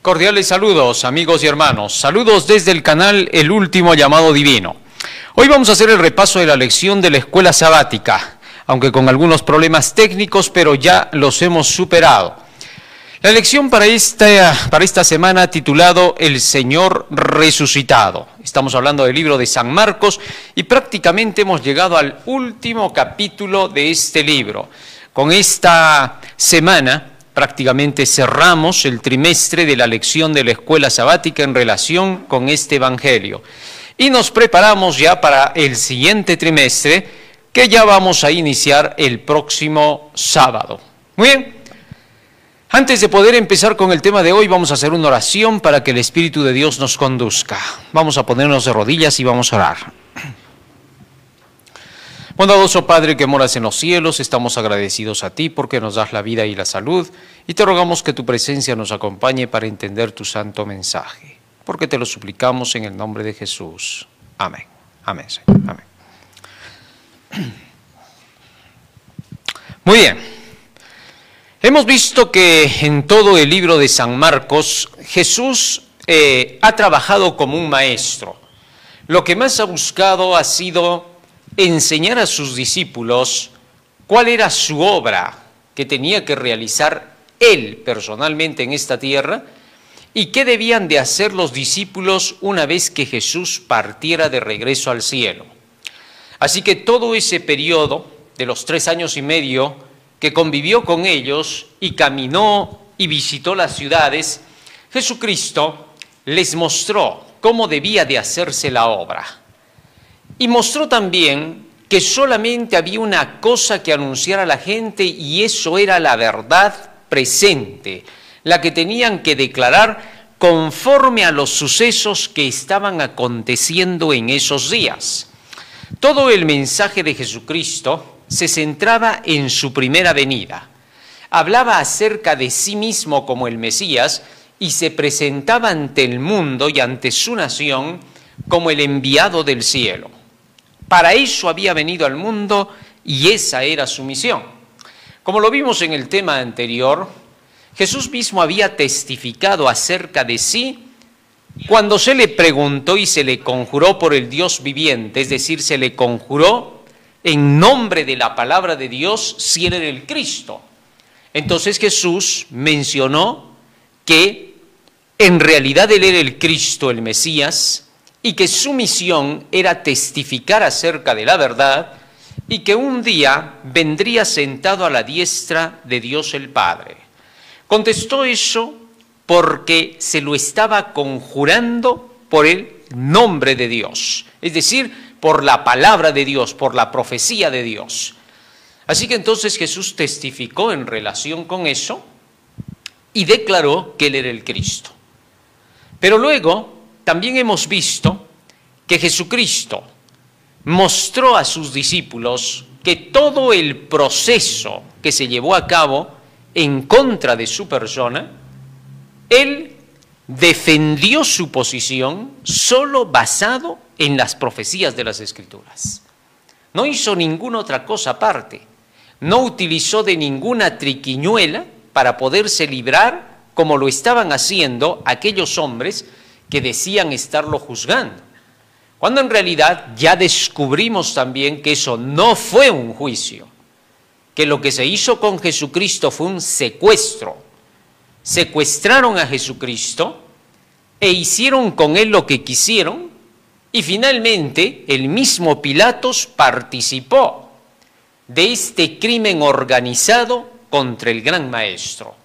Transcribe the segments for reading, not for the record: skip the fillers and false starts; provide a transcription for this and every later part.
Cordiales saludos, amigos y hermanos. Saludos desde el canal El Último Llamado Divino. Hoy vamos a hacer el repaso de la lección de la escuela sabática, aunque con algunos problemas técnicos, pero ya los hemos superado. La lección para esta semana ha titulado El Señor Resucitado. Estamos hablando del libro de San Marcos y prácticamente hemos llegado al último capítulo de este libro. Con esta semana prácticamente cerramos el trimestre de la lección de la escuela sabática en relación con este evangelio. Y nos preparamos ya para el siguiente trimestre, que ya vamos a iniciar el próximo sábado. Muy bien. Antes de poder empezar con el tema de hoy, vamos a hacer una oración para que el Espíritu de Dios nos conduzca. Vamos a ponernos de rodillas y vamos a orar. Bondadoso Padre que moras en los cielos, estamos agradecidos a ti porque nos das la vida y la salud y te rogamos que tu presencia nos acompañe para entender tu santo mensaje, porque te lo suplicamos en el nombre de Jesús. Amén. Amén, Señor. Amén. Muy bien. Hemos visto que en todo el libro de San Marcos, Jesús ha trabajado como un maestro. Lo que más ha buscado ha sido enseñar a sus discípulos cuál era su obra que tenía que realizar él personalmente en esta tierra y qué debían de hacer los discípulos una vez que Jesús partiera de regreso al cielo. Así que todo ese periodo de los 3 años y medio que convivió con ellos y caminó y visitó las ciudades, Jesucristo les mostró cómo debía de hacerse la obra. Y mostró también que solamente había una cosa que anunciar a la gente y eso era la verdad presente, la que tenían que declarar conforme a los sucesos que estaban aconteciendo en esos días. Todo el mensaje de Jesucristo se centraba en su primera venida. Hablaba acerca de sí mismo como el Mesías y se presentaba ante el mundo y ante su nación como el enviado del cielo. Para eso había venido al mundo y esa era su misión. Como lo vimos en el tema anterior, Jesús mismo había testificado acerca de sí cuando se le preguntó y se le conjuró por el Dios viviente, es decir, se le conjuró en nombre de la palabra de Dios si él era el Cristo. Entonces Jesús mencionó que en realidad él era el Cristo, el Mesías, y que su misión era testificar acerca de la verdad y que un día vendría sentado a la diestra de Dios el Padre. Contestó eso porque se lo estaba conjurando por el nombre de Dios, es decir, por la palabra de Dios, por la profecía de Dios. Así que entonces Jesús testificó en relación con eso y declaró que él era el Cristo. Pero luego también hemos visto que Jesucristo mostró a sus discípulos que todo el proceso que se llevó a cabo en contra de su persona, él defendió su posición solo basado en las profecías de las Escrituras. No hizo ninguna otra cosa aparte. No utilizó de ninguna triquiñuela para poderse librar como lo estaban haciendo aquellos hombres que decían estarlo juzgando, cuando en realidad ya descubrimos también que eso no fue un juicio, que lo que se hizo con Jesucristo fue un secuestro. Secuestraron a Jesucristo e hicieron con él lo que quisieron y finalmente el mismo Pilatos participó de este crimen organizado contra el gran maestro.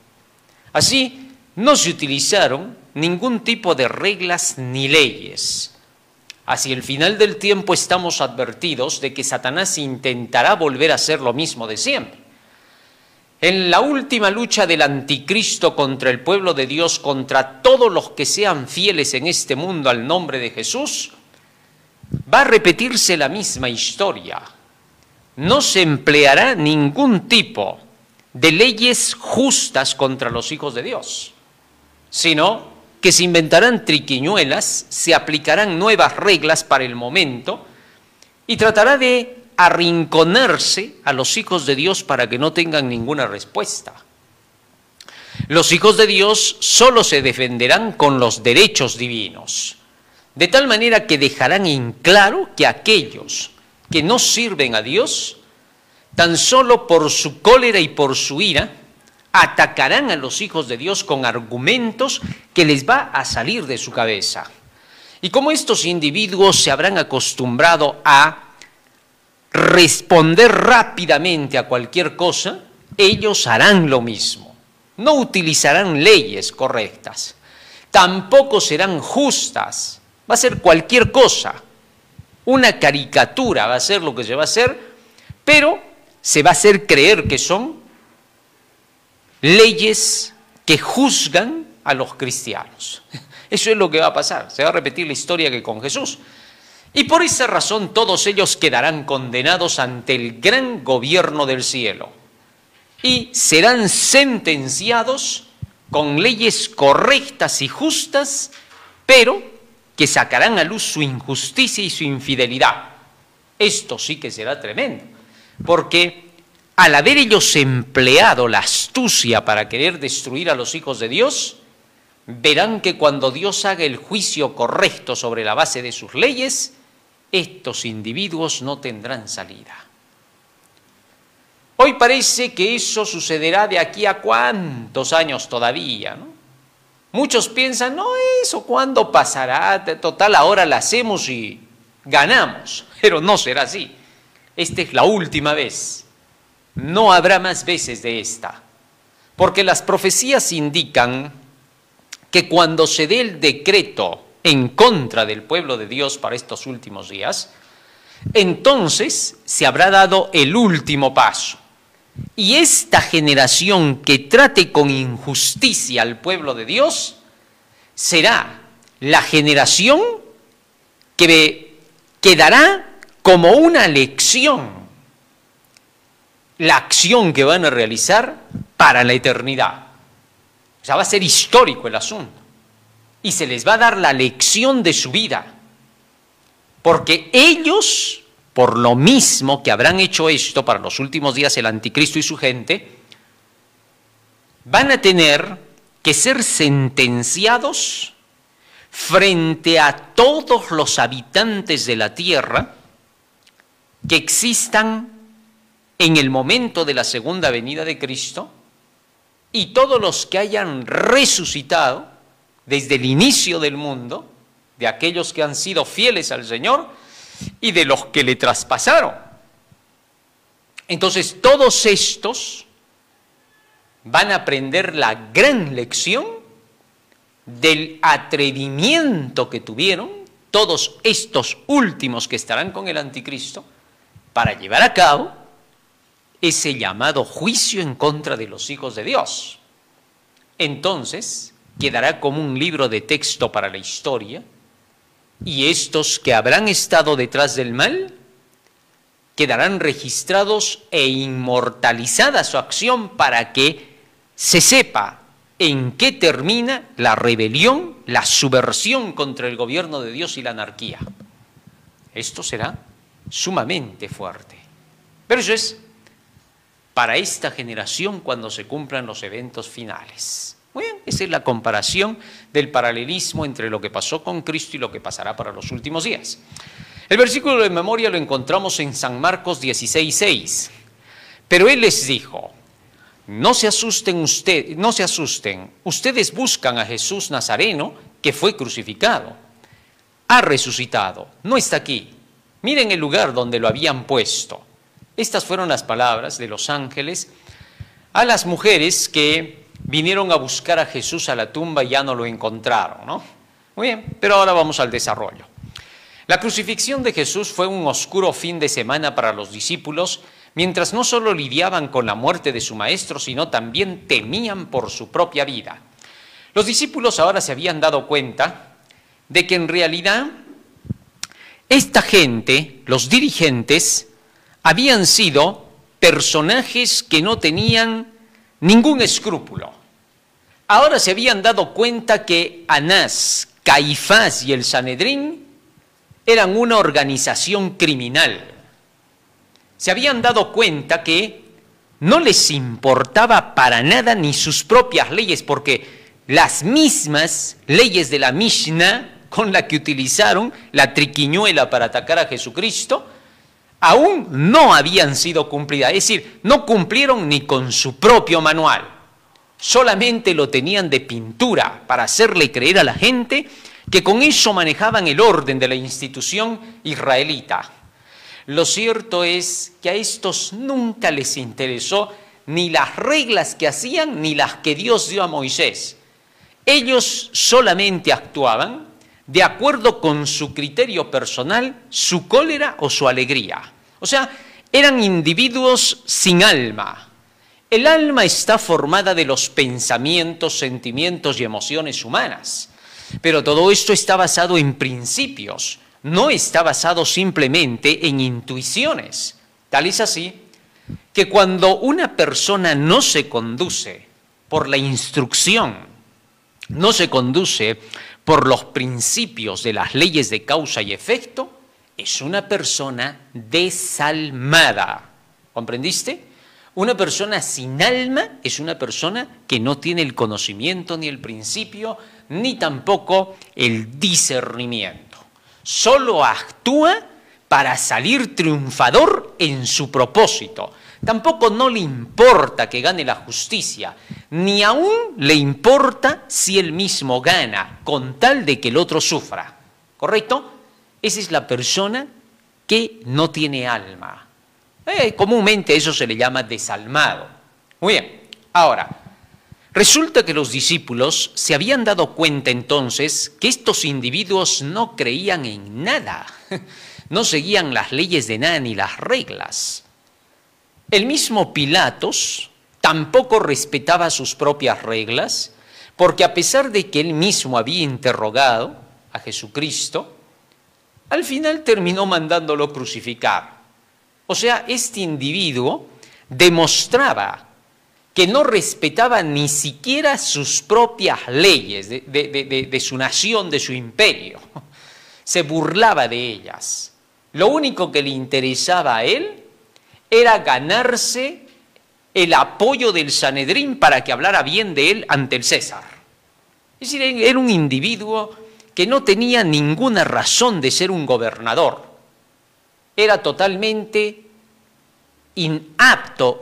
Así no se utilizaron ningún tipo de reglas ni leyes. Hacia el final del tiempo estamos advertidos de que Satanás intentará volver a hacer lo mismo de siempre. En la última lucha del anticristo contra el pueblo de Dios, contra todos los que sean fieles en este mundo al nombre de Jesús, va a repetirse la misma historia. No se empleará ningún tipo de leyes justas contra los hijos de Dios, sino que se inventarán triquiñuelas, se aplicarán nuevas reglas para el momento y tratará de arrinconarse a los hijos de Dios para que no tengan ninguna respuesta. Los hijos de Dios solo se defenderán con los derechos divinos, de tal manera que dejarán en claro que aquellos que no sirven a Dios, tan solo por su cólera y por su ira, atacarán a los hijos de Dios con argumentos que les va a salir de su cabeza. Y como estos individuos se habrán acostumbrado a responder rápidamente a cualquier cosa, ellos harán lo mismo. No utilizarán leyes correctas, tampoco serán justas, va a ser cualquier cosa. Una caricatura va a ser lo que se va a hacer, pero se va a hacer creer que son leyes que juzgan a los cristianos. Eso es lo que va a pasar, se va a repetir la historia que con Jesús. Y por esa razón todos ellos quedarán condenados ante el gran gobierno del cielo y serán sentenciados con leyes correctas y justas, pero que sacarán a luz su injusticia y su infidelidad. Esto sí que será tremendo, porque al haber ellos empleado la astucia para querer destruir a los hijos de Dios, verán que cuando Dios haga el juicio correcto sobre la base de sus leyes, estos individuos no tendrán salida. Hoy parece que eso sucederá de aquí a cuántos años todavía, ¿no? Muchos piensan, no, eso cuándo pasará, total ahora la hacemos y ganamos, pero no será así. Esta es la última vez, no habrá más veces de esta, porque las profecías indican que cuando se dé el decreto en contra del pueblo de Dios para estos últimos días, entonces se habrá dado el último paso. Y esta generación que trate con injusticia al pueblo de Dios será la generación que quedará como una lección, la acción que van a realizar para la eternidad. O sea, va a ser histórico el asunto y se les va a dar la lección de su vida, porque ellos, por lo mismo que habrán hecho esto para los últimos días el anticristo y su gente, van a tener que ser sentenciados frente a todos los habitantes de la tierra que existan en el momento de la segunda venida de Cristo y todos los que hayan resucitado desde el inicio del mundo, de aquellos que han sido fieles al Señor y de los que le traspasaron. Entonces todos estos van a aprender la gran lección del atrevimiento que tuvieron todos estos últimos que estarán con el anticristo para llevar a cabo ese llamado juicio en contra de los hijos de Dios. Entonces quedará como un libro de texto para la historia, y estos que habrán estado detrás del mal quedarán registrados e inmortalizada su acción para que se sepa en qué termina la rebelión, la subversión contra el gobierno de Dios y la anarquía. Esto será sumamente fuerte. Pero eso es para esta generación cuando se cumplan los eventos finales. Muy bien, esa es la comparación del paralelismo entre lo que pasó con Cristo y lo que pasará para los últimos días. El versículo de memoria lo encontramos en San Marcos 16:6. Pero él les dijo: no se asusten ustedes buscan a Jesús Nazareno, que fue crucificado. Ha resucitado, no está aquí. Miren el lugar donde lo habían puesto. Estas fueron las palabras de los ángeles a las mujeres que vinieron a buscar a Jesús a la tumba y ya no lo encontraron, ¿no? Muy bien, pero ahora vamos al desarrollo. La crucifixión de Jesús fue un oscuro fin de semana para los discípulos, mientras no solo lidiaban con la muerte de su maestro, sino también temían por su propia vida. Los discípulos ahora se habían dado cuenta de que en realidad esta gente, los dirigentes, habían sido personajes que no tenían ningún escrúpulo. Ahora se habían dado cuenta que Anás, Caifás y el Sanedrín eran una organización criminal. Se habían dado cuenta que no les importaba para nada ni sus propias leyes, porque las mismas leyes de la Mishnah con la que utilizaron la triquiñuela para atacar a Jesucristo, aún no habían sido cumplidas. Es decir, no cumplieron ni con su propio manual. Solamente lo tenían de pintura para hacerle creer a la gente que con eso manejaban el orden de la institución israelita. Lo cierto es que a estos nunca les interesó ni las reglas que hacían ni las que Dios dio a Moisés. Ellos solamente actuaban de acuerdo con su criterio personal, su cólera o su alegría. O sea, eran individuos sin alma. El alma está formada de los pensamientos, sentimientos y emociones humanas. Pero todo esto está basado en principios, no está basado simplemente en intuiciones. Tal es así que cuando una persona no se conduce por la instrucción, no se conduce por los principios de las leyes de causa y efecto, es una persona desalmada. ¿Comprendiste? Una persona sin alma es una persona que no tiene el conocimiento ni el principio, ni tampoco el discernimiento. Solo actúa para salir triunfador en su propósito. Tampoco no le importa que gane la justicia, ni aún le importa si él mismo gana, con tal de que el otro sufra. ¿Correcto? Esa es la persona que no tiene alma. Comúnmente eso se le llama desalmado. Muy bien, ahora, resulta que los discípulos se habían dado cuenta entonces que estos individuos no creían en nada, no seguían las leyes de nada ni las reglas. El mismo Pilatos tampoco respetaba sus propias reglas, porque a pesar de que él mismo había interrogado a Jesucristo, al final terminó mandándolo crucificar. O sea, este individuo demostraba que no respetaba ni siquiera sus propias leyes de su nación, de su imperio. Se burlaba de ellas. Lo único que le interesaba a él era ganarse el apoyo del Sanedrín para que hablara bien de él ante el César. Es decir, era un individuo que no tenía ninguna razón de ser un gobernador. Era totalmente inapto,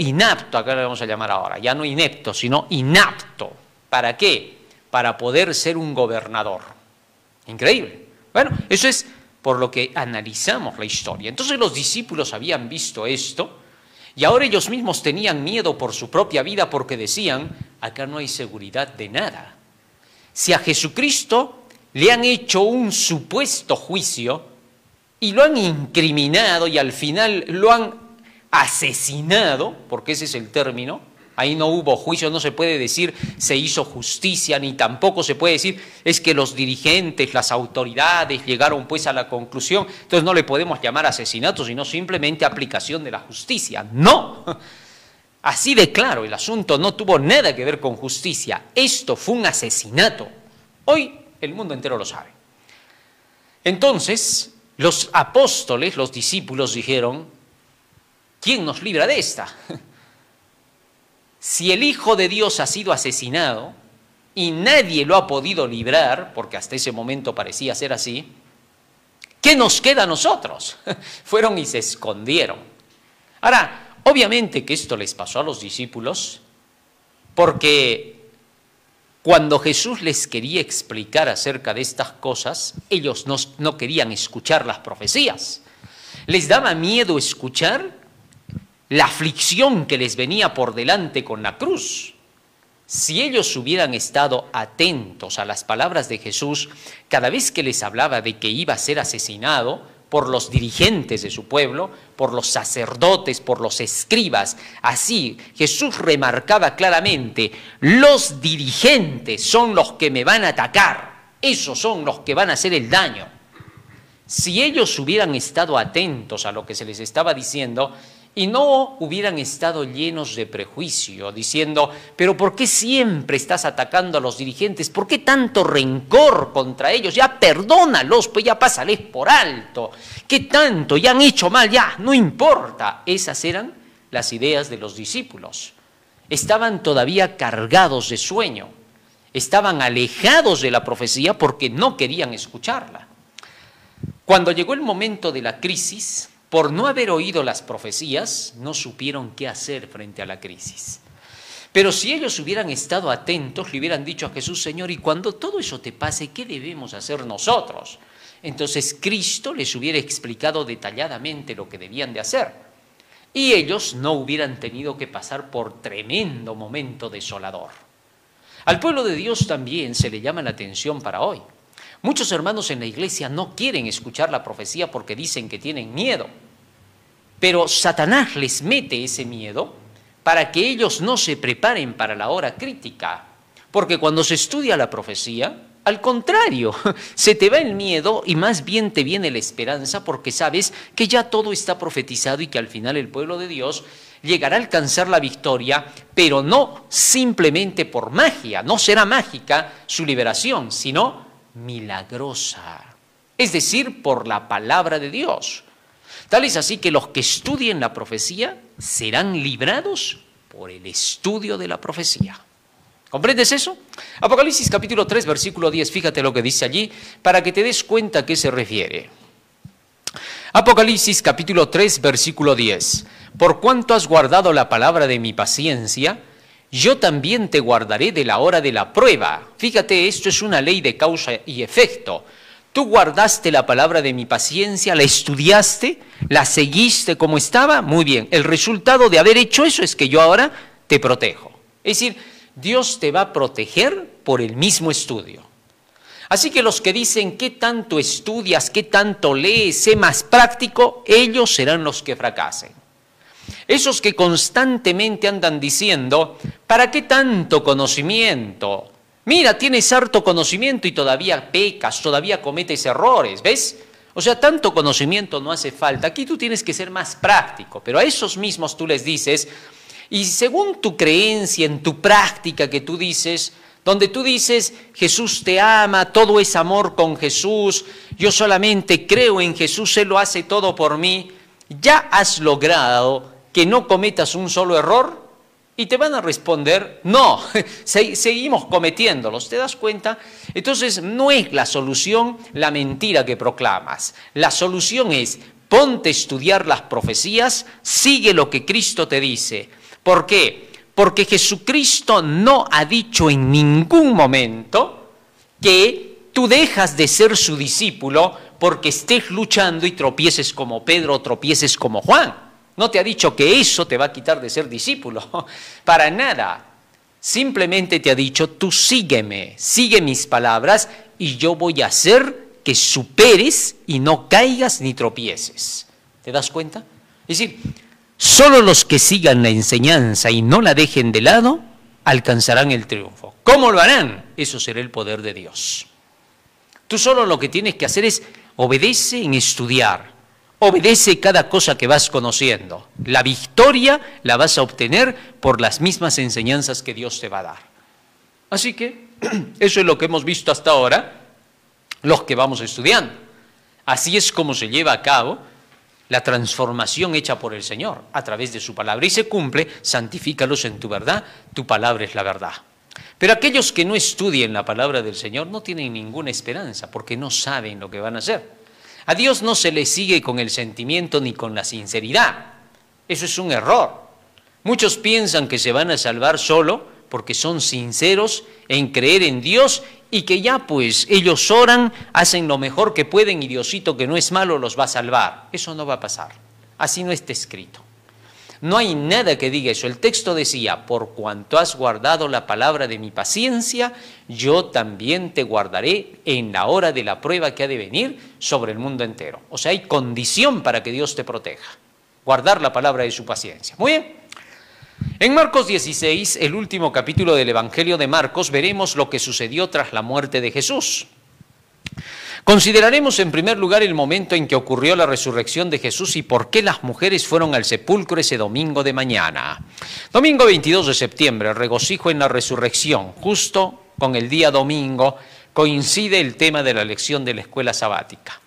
acá le vamos a llamar ahora, ya no inepto, sino inapto. ¿Para qué? Para poder ser un gobernador. Increíble. Bueno, eso es por lo que analizamos la historia. Entonces los discípulos habían visto esto y ahora ellos mismos tenían miedo por su propia vida porque decían, acá no hay seguridad de nada. Si a Jesucristo le han hecho un supuesto juicio y lo han incriminado y al final lo han asesinado, porque ese es el término, ahí no hubo juicio, no se puede decir se hizo justicia, ni tampoco se puede decir es que los dirigentes, las autoridades llegaron pues a la conclusión, entonces no le podemos llamar asesinato, sino simplemente aplicación de la justicia. No, así de claro, el asunto no tuvo nada que ver con justicia, esto fue un asesinato. Hoy el mundo entero lo sabe. Entonces, los apóstoles, los discípulos dijeron, ¿quién nos libra de esta? Si el Hijo de Dios ha sido asesinado y nadie lo ha podido librar, porque hasta ese momento parecía ser así, ¿qué nos queda a nosotros? Fueron y se escondieron. Ahora, obviamente que esto les pasó a los discípulos porque cuando Jesús les quería explicar acerca de estas cosas, ellos no querían escuchar las profecías. Les daba miedo escuchar la aflicción que les venía por delante con la cruz. Si ellos hubieran estado atentos a las palabras de Jesús, cada vez que les hablaba de que iba a ser asesinado por los dirigentes de su pueblo, por los sacerdotes, por los escribas, así Jesús remarcaba claramente, los dirigentes son los que me van a atacar, esos son los que van a hacer el daño. Si ellos hubieran estado atentos a lo que se les estaba diciendo, y no hubieran estado llenos de prejuicio, diciendo, pero ¿por qué siempre estás atacando a los dirigentes? ¿Por qué tanto rencor contra ellos? Ya perdónalos, pues ya pásales por alto. ¿Qué tanto? Ya han hecho mal, ya, no importa. Esas eran las ideas de los discípulos. Estaban todavía cargados de sueño, estaban alejados de la profecía porque no querían escucharla. Cuando llegó el momento de la crisis, por no haber oído las profecías, no supieron qué hacer frente a la crisis. Pero si ellos hubieran estado atentos, le hubieran dicho a Jesús: Señor, y cuando todo eso te pase, ¿qué debemos hacer nosotros? Entonces Cristo les hubiera explicado detalladamente lo que debían de hacer. Y ellos no hubieran tenido que pasar por tremendo momento desolador. Al pueblo de Dios también se le llama la atención para hoy. Muchos hermanos en la iglesia no quieren escuchar la profecía porque dicen que tienen miedo. Pero Satanás les mete ese miedo para que ellos no se preparen para la hora crítica. Porque cuando se estudia la profecía, al contrario, se te va el miedo y más bien te viene la esperanza porque sabes que ya todo está profetizado y que al final el pueblo de Dios llegará a alcanzar la victoria, pero no simplemente por magia, no será mágica su liberación, sino milagrosa, es decir, por la palabra de Dios. Tal es así que los que estudien la profecía serán librados por el estudio de la profecía. ¿Comprendes eso? Apocalipsis capítulo 3, versículo 10, fíjate lo que dice allí, para que te des cuenta a qué se refiere. Apocalipsis capítulo 3, versículo 10. Por cuanto has guardado la palabra de mi paciencia, yo también te guardaré de la hora de la prueba. Fíjate, esto es una ley de causa y efecto. Tú guardaste la palabra de mi paciencia, la estudiaste, la seguiste como estaba, muy bien. El resultado de haber hecho eso es que yo ahora te protejo. Es decir, Dios te va a proteger por el mismo estudio. Así que los que dicen, ¿qué tanto estudias, qué tanto lees, sé más práctico? Ellos serán los que fracasen. Esos que constantemente andan diciendo, ¿para qué tanto conocimiento? Mira, tienes harto conocimiento y todavía pecas, todavía cometes errores, ¿ves? O sea, tanto conocimiento no hace falta. Aquí tú tienes que ser más práctico, pero a esos mismos tú les dices, y según tu creencia, en tu práctica que tú dices, donde tú dices, Jesús te ama, todo es amor con Jesús, yo solamente creo en Jesús, Él lo hace todo por mí, ya has logrado que no cometas un solo error. Y te van a responder, no, seguimos cometiéndolos, ¿te das cuenta? Entonces no es la solución la mentira que proclamas. La solución es, ponte a estudiar las profecías, sigue lo que Cristo te dice. ¿Por qué? Porque Jesucristo no ha dicho en ningún momento que tú dejas de ser su discípulo porque estés luchando y tropieces como Pedro o tropieces como Juan. No te ha dicho que eso te va a quitar de ser discípulo, para nada. Simplemente te ha dicho, tú sígueme, sigue mis palabras y yo voy a hacer que superes y no caigas ni tropieces. ¿Te das cuenta? Es decir, solo los que sigan la enseñanza y no la dejen de lado, alcanzarán el triunfo. ¿Cómo lo harán? Eso será el poder de Dios. Tú solo lo que tienes que hacer es obedece en estudiar. Obedece cada cosa que vas conociendo. La victoria la vas a obtener por las mismas enseñanzas que Dios te va a dar. Así que eso es lo que hemos visto hasta ahora, los que vamos estudiando. Así es como se lleva a cabo la transformación hecha por el Señor a través de su palabra. Y se cumple, santifícalos en tu verdad, tu palabra es la verdad. Pero aquellos que no estudien la palabra del Señor no tienen ninguna esperanza porque no saben lo que van a hacer. A Dios no se le sigue con el sentimiento ni con la sinceridad. Eso es un error. Muchos piensan que se van a salvar solo porque son sinceros en creer en Dios y que ya pues ellos oran, hacen lo mejor que pueden y Diosito, que no es malo, los va a salvar. Eso no va a pasar. Así no está escrito. No hay nada que diga eso. El texto decía, por cuanto has guardado la palabra de mi paciencia, yo también te guardaré en la hora de la prueba que ha de venir sobre el mundo entero. O sea, hay condición para que Dios te proteja. Guardar la palabra de su paciencia. Muy bien. En Marcos 16, el último capítulo del Evangelio de Marcos, veremos lo que sucedió tras la muerte de Jesús. Consideraremos en primer lugar el momento en que ocurrió la resurrección de Jesús y por qué las mujeres fueron al sepulcro ese domingo de mañana. Domingo 22 de septiembre, regocijo en la resurrección. Justo con el día domingo coincide el tema de la lección de la escuela sabática.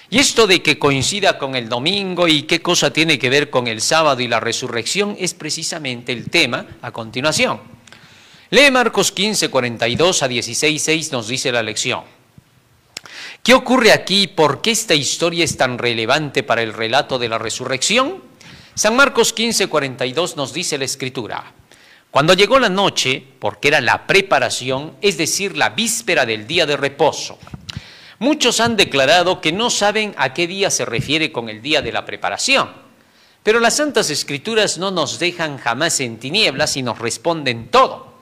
Y esto de que coincida con el domingo y qué cosa tiene que ver con el sábado y la resurrección es precisamente el tema a continuación. Lee Marcos 15, 42 a 16, 6 nos dice la lección. ¿Qué ocurre aquí? ¿Por qué esta historia es tan relevante para el relato de la resurrección? San Marcos 15, 42 nos dice la Escritura. Cuando llegó la noche, porque era la preparación, es decir, la víspera del día de reposo. Muchos han declarado que no saben a qué día se refiere con el día de la preparación, pero las Santas Escrituras no nos dejan jamás en tinieblas y nos responden todo.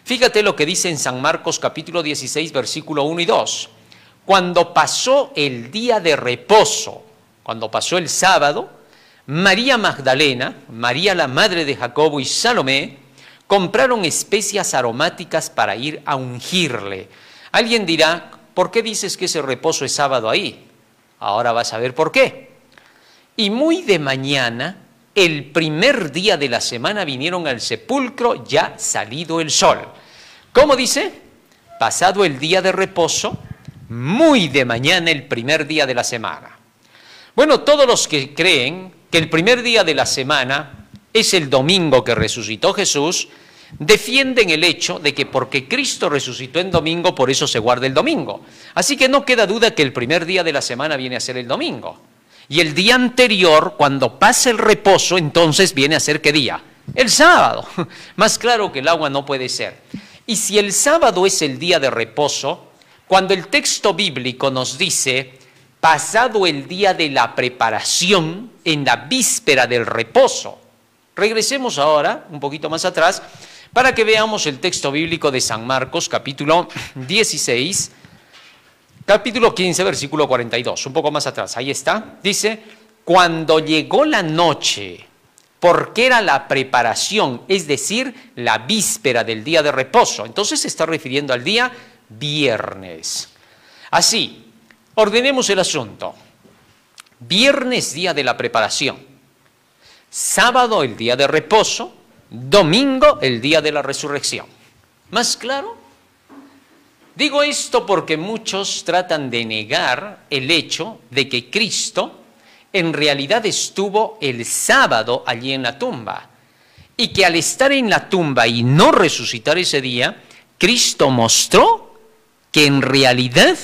Fíjate lo que dice en San Marcos capítulo 16, versículo 1 y 2. Cuando pasó el día de reposo, cuando pasó el sábado, María Magdalena, María la madre de Jacobo y Salomé compraron especias aromáticas para ir a ungirle. Alguien dirá, ¿por qué dices que ese reposo es sábado ahí? Ahora vas a ver por qué. Y muy de mañana, el primer día de la semana, vinieron al sepulcro ya salido el sol. ¿Cómo dice? Pasado el día de reposo, muy de mañana, el primer día de la semana. Bueno, todos los que creen que el primer día de la semana es el domingo que resucitó Jesús, defienden el hecho de que porque Cristo resucitó en domingo, por eso se guarda el domingo. Así que no queda duda que el primer día de la semana viene a ser el domingo. Y el día anterior, cuando pasa el reposo, entonces viene a ser ¿qué día? El sábado. Más claro que el agua no puede ser. Y si el sábado es el día de reposo, cuando el texto bíblico nos dice, pasado el día de la preparación, en la víspera del reposo. Regresemos ahora, un poquito más atrás, para que veamos el texto bíblico de San Marcos, capítulo 16, capítulo 15, versículo 42, un poco más atrás, ahí está. Dice, cuando llegó la noche, porque era la preparación, es decir, la víspera del día de reposo. Entonces se está refiriendo al día viernes. Así, ordenemos el asunto. Viernes, día de la preparación. Sábado, el día de reposo. Domingo, el día de la resurrección. ¿Más claro? Digo esto porque muchos tratan de negar el hecho de que Cristo en realidad estuvo el sábado allí en la tumba. Y que al estar en la tumba y no resucitar ese día, Cristo mostró que en realidad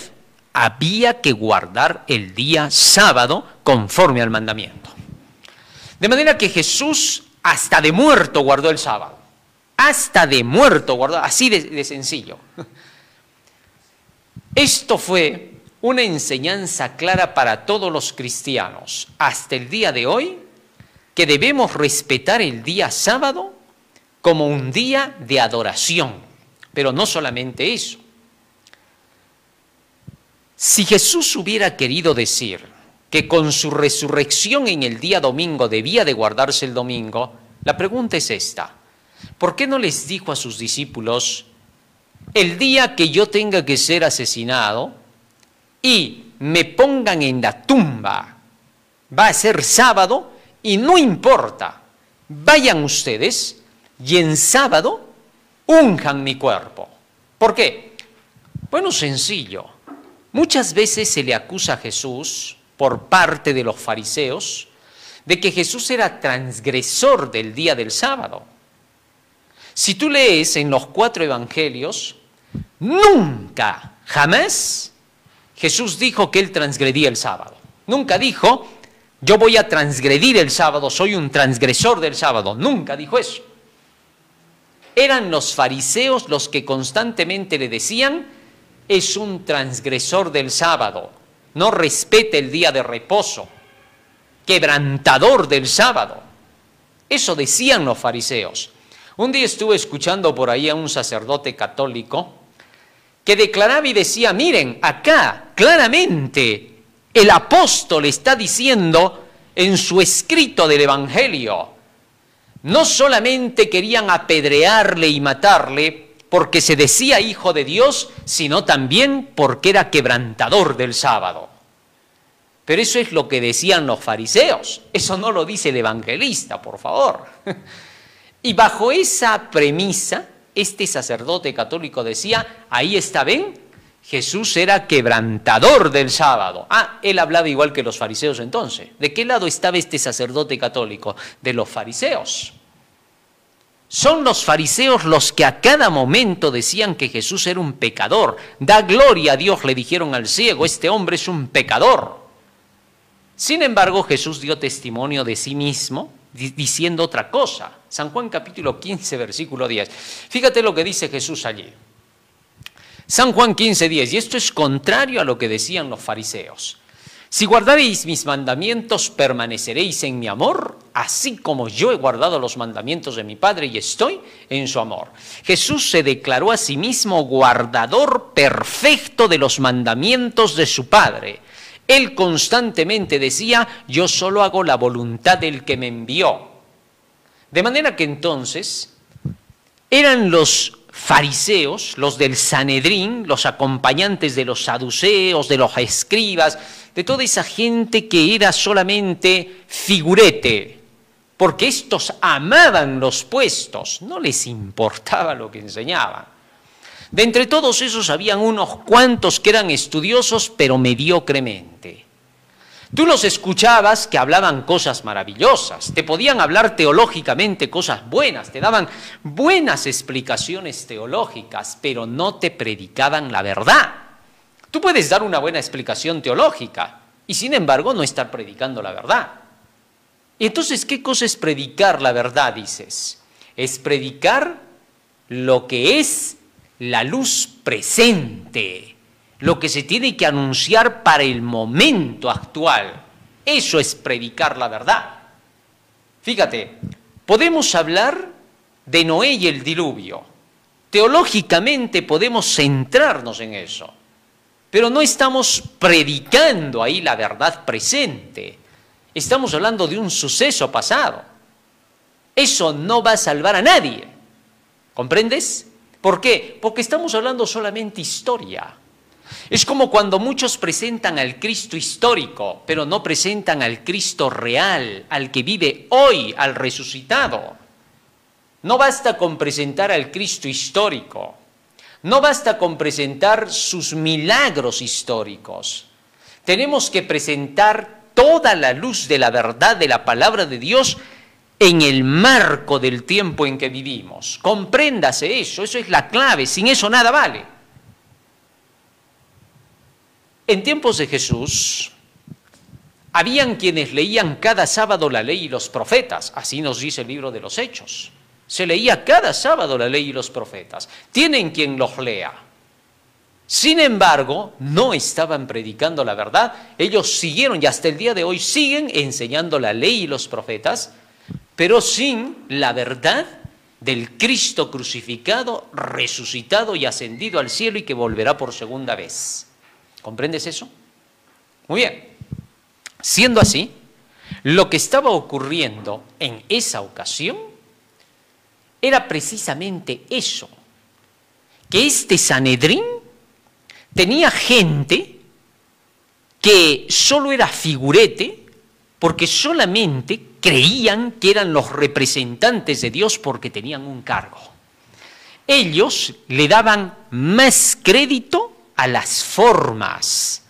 había que guardar el día sábado conforme al mandamiento. De manera que Jesús hasta de muerto guardó el sábado. Hasta de muerto guardó, así de sencillo. Esto fue una enseñanza clara para todos los cristianos hasta el día de hoy, que debemos respetar el día sábado como un día de adoración. Pero no solamente eso. Si Jesús hubiera querido decir que con su resurrección en el día domingo debía de guardarse el domingo, la pregunta es esta. ¿Por qué no les dijo a sus discípulos, el día que yo tenga que ser asesinado y me pongan en la tumba, va a ser sábado y no importa, vayan ustedes y en sábado unjan mi cuerpo? ¿Por qué? Bueno, sencillo. Muchas veces se le acusa a Jesús, por parte de los fariseos, de que Jesús era transgresor del día del sábado. Si tú lees en los 4 evangelios, nunca, jamás, Jesús dijo que él transgredía el sábado. Nunca dijo, yo voy a transgredir el sábado, soy un transgresor del sábado. Nunca dijo eso. Eran los fariseos los que constantemente le decían, es un transgresor del sábado, no respeta el día de reposo, quebrantador del sábado. Eso decían los fariseos. Un día estuve escuchando por ahí a un sacerdote católico que declaraba y decía, miren, acá claramente el apóstol está diciendo en su escrito del Evangelio, no solamente querían apedrearle y matarle porque se decía hijo de Dios, sino también porque era quebrantador del sábado. Pero eso es lo que decían los fariseos, eso no lo dice el evangelista, por favor. Y bajo esa premisa, este sacerdote católico decía, ahí está, ven, Jesús era quebrantador del sábado. Él hablaba igual que los fariseos entonces. ¿De qué lado estaba este sacerdote católico? De los fariseos. Son los fariseos los que a cada momento decían que Jesús era un pecador. Da gloria a Dios, le dijeron al ciego, este hombre es un pecador. Sin embargo, Jesús dio testimonio de sí mismo diciendo otra cosa. San Juan capítulo 15, versículo 10. Fíjate lo que dice Jesús allí. San Juan 15, 10, y esto es contrario a lo que decían los fariseos. Si guardaréis mis mandamientos, permaneceréis en mi amor, así como yo he guardado los mandamientos de mi Padre y estoy en su amor. Jesús se declaró a sí mismo guardador perfecto de los mandamientos de su Padre. Él constantemente decía, yo solo hago la voluntad del que me envió. De manera que entonces eran los fariseos, los del Sanedrín, los acompañantes de los saduceos, de los escribas, de toda esa gente que era solamente figurete, porque estos amaban los puestos, no les importaba lo que enseñaban. De entre todos esos habían unos cuantos que eran estudiosos, pero mediocremente. Tú los escuchabas que hablaban cosas maravillosas, te podían hablar teológicamente cosas buenas, te daban buenas explicaciones teológicas, pero no te predicaban la verdad. Tú puedes dar una buena explicación teológica y sin embargo no estar predicando la verdad. Y entonces, ¿qué cosa es predicar la verdad, dices? Es predicar lo que es la luz presente, lo que se tiene que anunciar para el momento actual. Eso es predicar la verdad. Fíjate, podemos hablar de Noé y el diluvio. Teológicamente podemos centrarnos en eso, pero no estamos predicando ahí la verdad presente. Estamos hablando de un suceso pasado. Eso no va a salvar a nadie. ¿Comprendes? ¿Por qué? Porque estamos hablando solamente historia. Es como cuando muchos presentan al Cristo histórico, pero no presentan al Cristo real, al que vive hoy, al resucitado. No basta con presentar al Cristo histórico, no basta con presentar sus milagros históricos. Tenemos que presentar toda la luz de la verdad de la palabra de Dios en el marco del tiempo en que vivimos. Compréndase eso es la clave, sin eso nada vale. En tiempos de Jesús, habían quienes leían cada sábado la ley y los profetas, así nos dice el libro de los Hechos. Se leía cada sábado la ley y los profetas. Tienen quien los lea. Sin embargo, no estaban predicando la verdad. Ellos siguieron y hasta el día de hoy siguen enseñando la ley y los profetas, pero sin la verdad del Cristo crucificado, resucitado y ascendido al cielo y que volverá por segunda vez. ¿Comprendes eso? Muy bien. Siendo así, lo que estaba ocurriendo en esa ocasión era precisamente eso, que este Sanedrín tenía gente que solo era figurete porque solamente creían que eran los representantes de Dios porque tenían un cargo. Ellos le daban más crédito a las formas,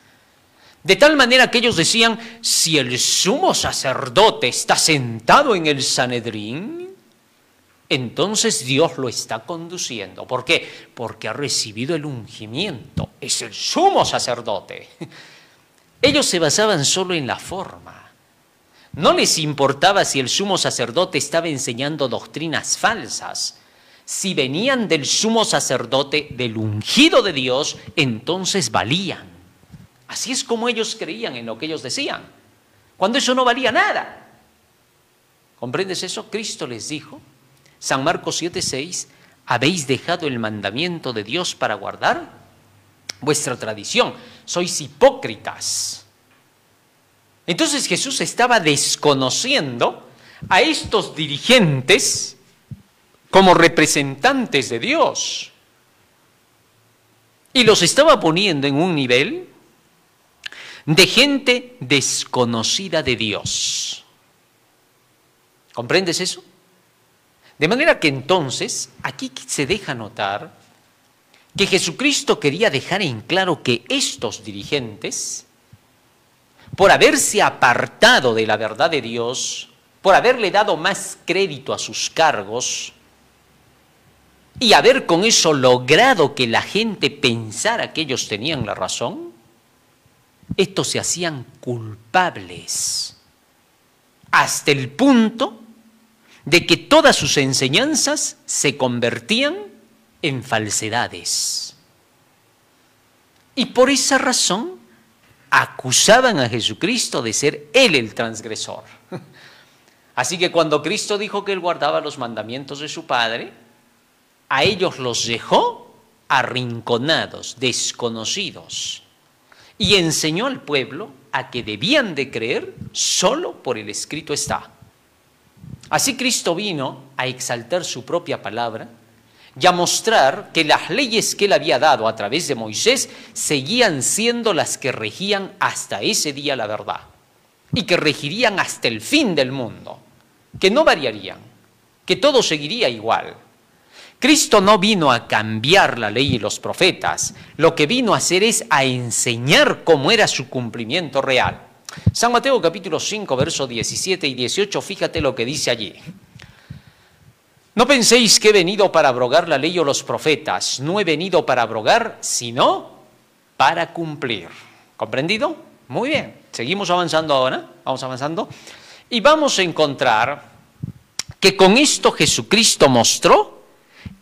de tal manera que ellos decían, si el sumo sacerdote está sentado en el Sanedrín, entonces Dios lo está conduciendo. ¿Por qué? Porque ha recibido el ungimiento, es el sumo sacerdote. Ellos se basaban solo en la forma. No les importaba si el sumo sacerdote estaba enseñando doctrinas falsas. Si venían del sumo sacerdote, del ungido de Dios, entonces valían. Así es como ellos creían en lo que ellos decían, cuando eso no valía nada. ¿Comprendes eso? Cristo les dijo, San Marcos 7:6, ¿habéis dejado el mandamiento de Dios para guardar vuestra tradición? Sois hipócritas. Entonces Jesús estaba desconociendo a estos dirigentes como representantes de Dios. Y los estaba poniendo en un nivel de gente desconocida de Dios. ¿Comprendes eso? De manera que entonces, aquí se deja notar que Jesucristo quería dejar en claro que estos dirigentes, por haberse apartado de la verdad de Dios, por haberle dado más crédito a sus cargos y haber con eso logrado que la gente pensara que ellos tenían la razón, estos se hacían culpables hasta el punto de que todas sus enseñanzas se convertían en falsedades. Y por esa razón acusaban a Jesucristo de ser él el transgresor. Así que cuando Cristo dijo que él guardaba los mandamientos de su Padre, a ellos los dejó arrinconados, desconocidos, y enseñó al pueblo a que debían de creer solo por el escrito está. Así Cristo vino a exaltar su propia palabra y a mostrar que las leyes que él había dado a través de Moisés seguían siendo las que regían hasta ese día la verdad y que regirían hasta el fin del mundo, que no variarían, que todo seguiría igual. Cristo no vino a cambiar la ley y los profetas, lo que vino a hacer es a enseñar cómo era su cumplimiento real. San Mateo capítulo 5, versos 17 y 18, fíjate lo que dice allí. No penséis que he venido para abrogar la ley o los profetas, no he venido para abrogar, sino para cumplir. ¿Comprendido? Muy bien, seguimos avanzando ahora, vamos avanzando, y vamos a encontrar que con esto Jesucristo mostró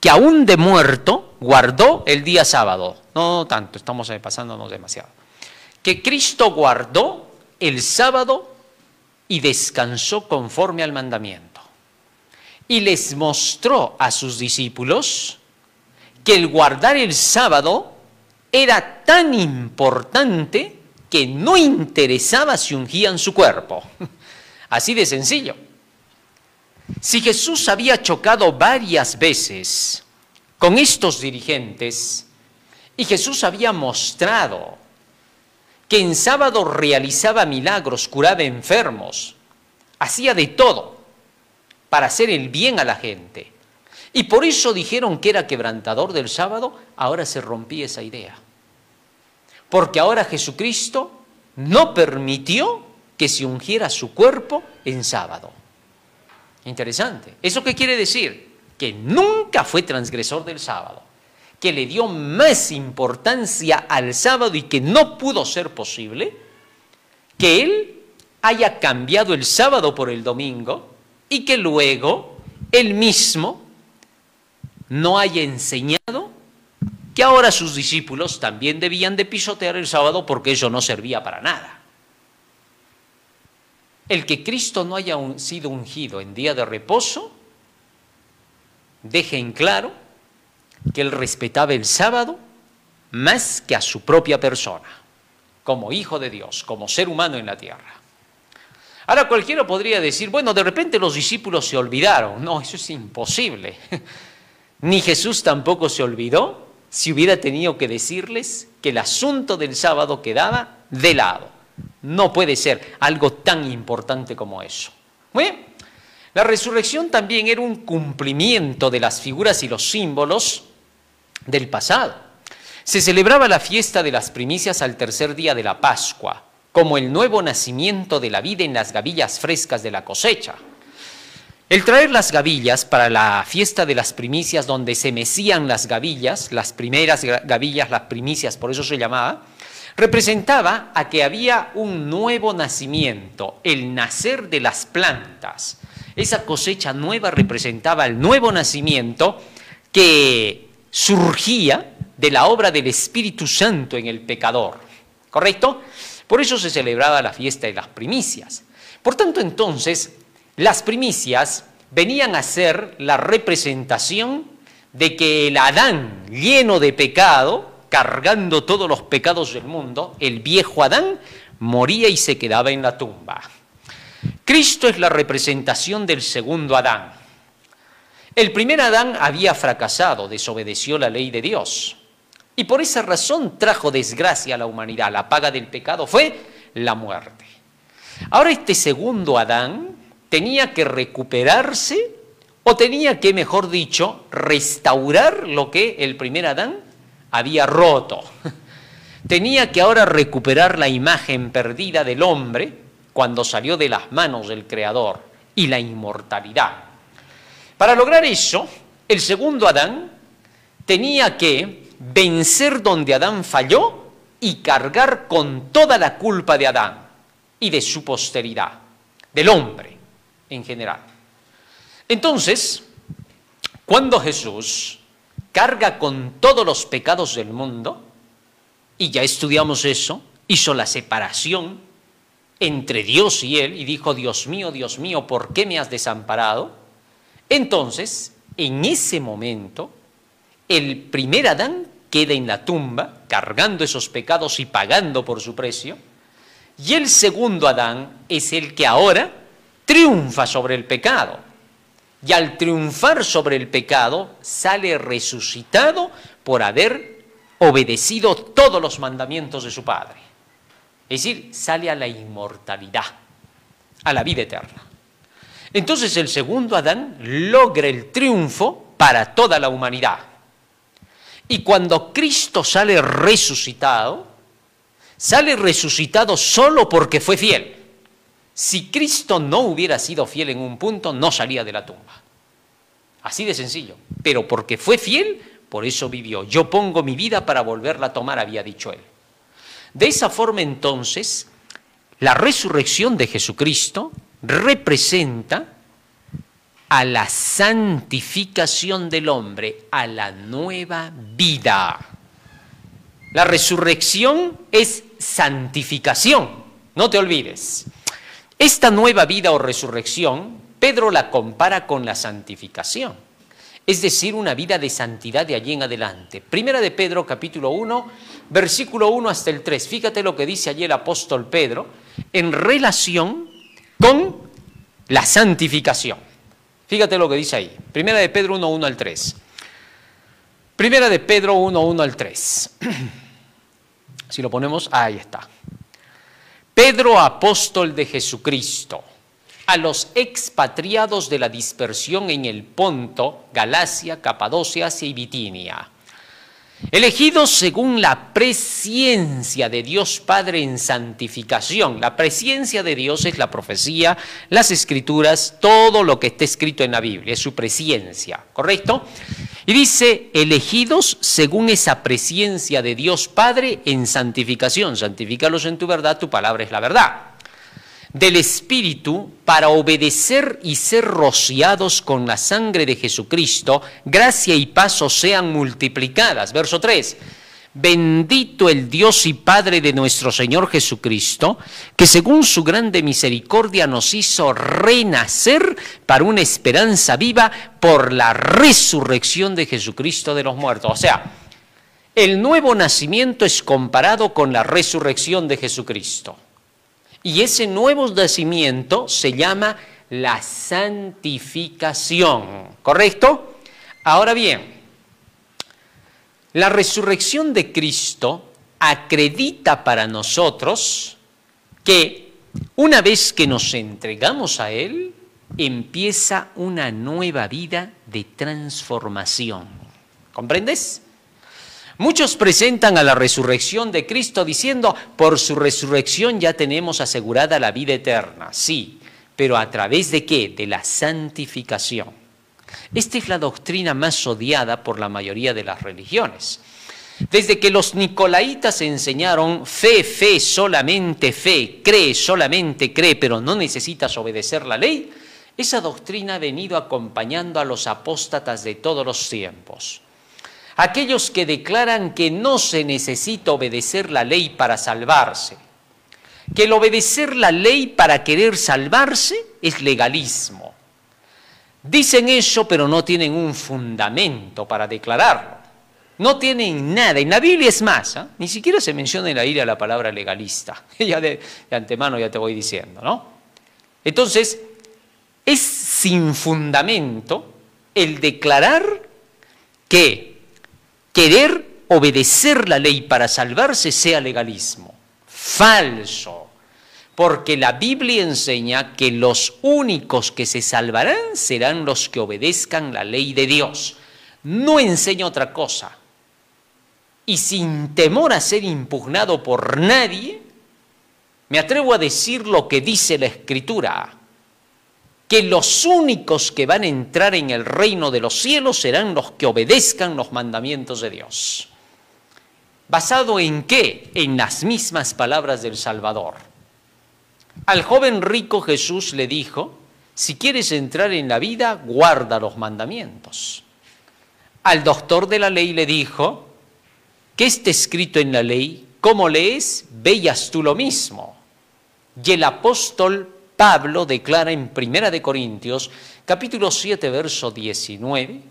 que aún de muerto guardó el día sábado. No tanto, estamos pasándonos demasiado. Que Cristo guardó el sábado y descansó conforme al mandamiento. Y les mostró a sus discípulos que el guardar el sábado era tan importante que no interesaba si ungían su cuerpo. Así de sencillo. Si Jesús había chocado varias veces con estos dirigentes y Jesús había mostrado que en sábado realizaba milagros, curaba enfermos, hacía de todo para hacer el bien a la gente, y por eso dijeron que era quebrantador del sábado, ahora se rompía esa idea. Porque ahora Jesucristo no permitió que se ungiera su cuerpo en sábado. Interesante. ¿Eso qué quiere decir? Que nunca fue transgresor del sábado, que le dio más importancia al sábado y que no pudo ser posible que él haya cambiado el sábado por el domingo y que luego él mismo no haya enseñado que ahora sus discípulos también debían de pisotear el sábado porque eso no servía para nada. El que Cristo no haya sido ungido en día de reposo, deja en claro que él respetaba el sábado más que a su propia persona, como hijo de Dios, como ser humano en la tierra. Ahora cualquiera podría decir, bueno, de repente los discípulos se olvidaron. No, eso es imposible. Ni Jesús tampoco se olvidó si hubiera tenido que decirles que el asunto del sábado quedaba de lado. No puede ser algo tan importante como eso. Muy bien. La resurrección también era un cumplimiento de las figuras y los símbolos del pasado. Se celebraba la fiesta de las primicias al tercer día de la Pascua, como el nuevo nacimiento de la vida en las gavillas frescas de la cosecha. El traer las gavillas para la fiesta de las primicias, donde se mecían las gavillas, las primeras gavillas, las primicias, por eso se llamaba, representaba a que había un nuevo nacimiento, el nacer de las plantas. Esa cosecha nueva representaba el nuevo nacimiento que surgía de la obra del Espíritu Santo en el pecador. ¿Correcto? Por eso se celebraba la fiesta de las primicias. Por tanto, entonces, las primicias venían a ser la representación de que el Adán lleno de pecado, cargando todos los pecados del mundo, el viejo Adán, moría y se quedaba en la tumba. Cristo es la representación del segundo Adán. El primer Adán había fracasado, desobedeció la ley de Dios y por esa razón trajo desgracia a la humanidad. La paga del pecado fue la muerte. Ahora este segundo Adán tenía que recuperarse o tenía que, mejor dicho, restaurar lo que el primer Adán había roto. Tenía que ahora recuperar la imagen perdida del hombre cuando salió de las manos del Creador y la inmortalidad. Para lograr eso, el segundo Adán tenía que vencer donde Adán falló y cargar con toda la culpa de Adán y de su posteridad, del hombre en general. Entonces, cuando Jesús carga con todos los pecados del mundo, y ya estudiamos eso, hizo la separación entre Dios y él y dijo, Dios mío, ¿por qué me has desamparado? Entonces, en ese momento, el primer Adán queda en la tumba, cargando esos pecados y pagando por su precio, y el segundo Adán es el que ahora triunfa sobre el pecado. Y al triunfar sobre el pecado, sale resucitado por haber obedecido todos los mandamientos de su Padre. Es decir, sale a la inmortalidad, a la vida eterna. Entonces el segundo Adán logra el triunfo para toda la humanidad. Y cuando Cristo sale resucitado solo porque fue fiel. Si Cristo no hubiera sido fiel en un punto, no salía de la tumba. Así de sencillo. Pero porque fue fiel, por eso vivió. Yo pongo mi vida para volverla a tomar, había dicho él. De esa forma, entonces, la resurrección de Jesucristo representa a la santificación del hombre, a la nueva vida. La resurrección es santificación, no te olvides. Esta nueva vida o resurrección, Pedro la compara con la santificación, es decir, una vida de santidad de allí en adelante. Primera de Pedro, capítulo 1, versículo 1 hasta el 3. Fíjate lo que dice allí el apóstol Pedro en relación con la santificación. Fíjate lo que dice ahí. Primera de Pedro 1, 1 al 3. Primera de Pedro 1, 1 al 3. Si lo ponemos, ahí está. Pedro, apóstol de Jesucristo, a los expatriados de la dispersión en el Ponto, Galacia, Capadocia, Asia y Bitinia, elegidos según la presciencia de Dios Padre en santificación. La presciencia de Dios es la profecía, las escrituras, todo lo que está escrito en la Biblia, es su presciencia, ¿correcto? Y dice, elegidos según esa presciencia de Dios Padre en santificación. Santifícalos en tu verdad, tu palabra es la verdad. Del Espíritu, para obedecer y ser rociados con la sangre de Jesucristo, gracia y paz os sean multiplicadas. Verso 3. Bendito el Dios y Padre de nuestro Señor Jesucristo, que según su grande misericordia nos hizo renacer para una esperanza viva por la resurrección de Jesucristo de los muertos. O sea, el nuevo nacimiento es comparado con la resurrección de Jesucristo. Y ese nuevo nacimiento se llama la santificación, ¿correcto? Ahora bien, la resurrección de Cristo acredita para nosotros que una vez que nos entregamos a Él, empieza una nueva vida de transformación. ¿Comprendes? Muchos presentan a la resurrección de Cristo diciendo, por su resurrección ya tenemos asegurada la vida eterna. Sí, pero ¿a través de qué? De la santificación. Esta es la doctrina más odiada por la mayoría de las religiones. Desde que los nicolaitas enseñaron fe, solamente fe, solamente cree, pero no necesitas obedecer la ley, esa doctrina ha venido acompañando a los apóstatas de todos los tiempos. Aquellos que declaran que no se necesita obedecer la ley para salvarse, que el obedecer la ley para querer salvarse es legalismo. Dicen eso, pero no tienen un fundamento para declararlo. No tienen nada. En la Biblia es más, ni siquiera se menciona en la Biblia la palabra legalista. Ya de antemano ya te voy diciendo, ¿no? Entonces, es sin fundamento el declarar que querer obedecer la ley para salvarse sea legalismo. Falso. Porque la Biblia enseña que los únicos que se salvarán serán los que obedezcan la ley de Dios. No enseña otra cosa. y sin temor a ser impugnado por nadie, me atrevo a decir lo que dice la Escritura, que los únicos que van a entrar en el reino de los cielos serán los que obedezcan los mandamientos de Dios. ¿Basado en qué? En las mismas palabras del Salvador. Al joven rico Jesús le dijo, si quieres entrar en la vida, guarda los mandamientos. Al doctor de la ley le dijo, ¿qué está escrito en la ley? ¿Cómo lees? Ve y haz tú lo mismo. Y el apóstol Pablo declara en 1 Corintios, capítulo 7, verso 19,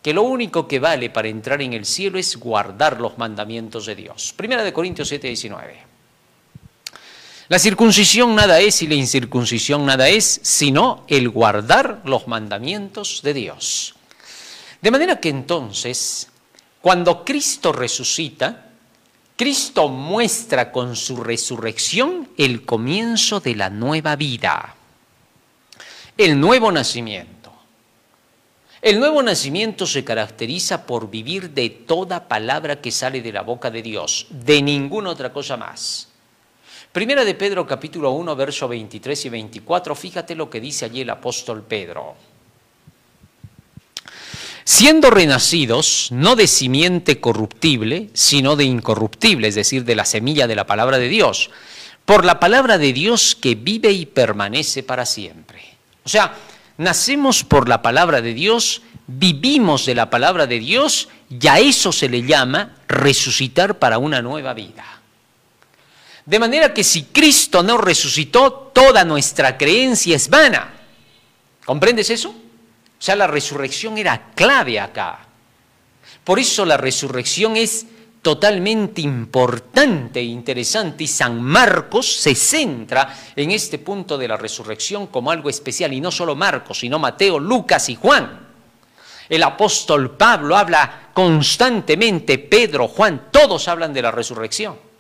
que lo único que vale para entrar en el cielo es guardar los mandamientos de Dios. 1 Corintios 7, 19. La circuncisión nada es y la incircuncisión nada es, sino el guardar los mandamientos de Dios. De manera que entonces, cuando Cristo resucita, Cristo muestra con su resurrección el comienzo de la nueva vida, el nuevo nacimiento. El nuevo nacimiento se caracteriza por vivir de toda palabra que sale de la boca de Dios, de ninguna otra cosa más. Primera de Pedro, capítulo 1, versos 23 y 24, fíjate lo que dice allí el apóstol Pedro. Siendo renacidos, no de simiente corruptible, sino de incorruptible, es decir, de la semilla de la palabra de Dios, por la palabra de Dios que vive y permanece para siempre. O sea, nacemos por la palabra de Dios, vivimos de la palabra de Dios, y a eso se le llama resucitar para una nueva vida. De manera que si Cristo no resucitó, toda nuestra creencia es vana. ¿Comprendes eso? O sea, la resurrección era clave acá. Por eso la resurrección es totalmente importante e interesante y San Marcos se centra en este punto de la resurrección como algo especial, y no solo Marcos, sino Mateo, Lucas y Juan. El apóstol Pablo habla constantemente, Pedro, Juan, todos hablan de la resurrección.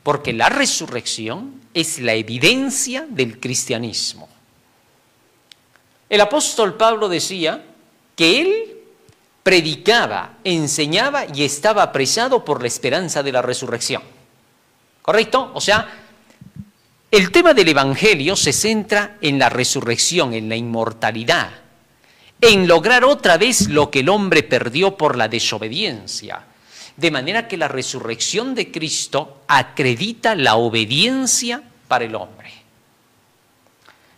Porque la resurrección es la evidencia del cristianismo. El apóstol Pablo decía que él predicaba, enseñaba y estaba apresado por la esperanza de la resurrección. ¿Correcto? O sea, el tema del Evangelio se centra en la resurrección, en la inmortalidad, en lograr otra vez lo que el hombre perdió por la desobediencia. De manera que la resurrección de Cristo acredita la obediencia para el hombre.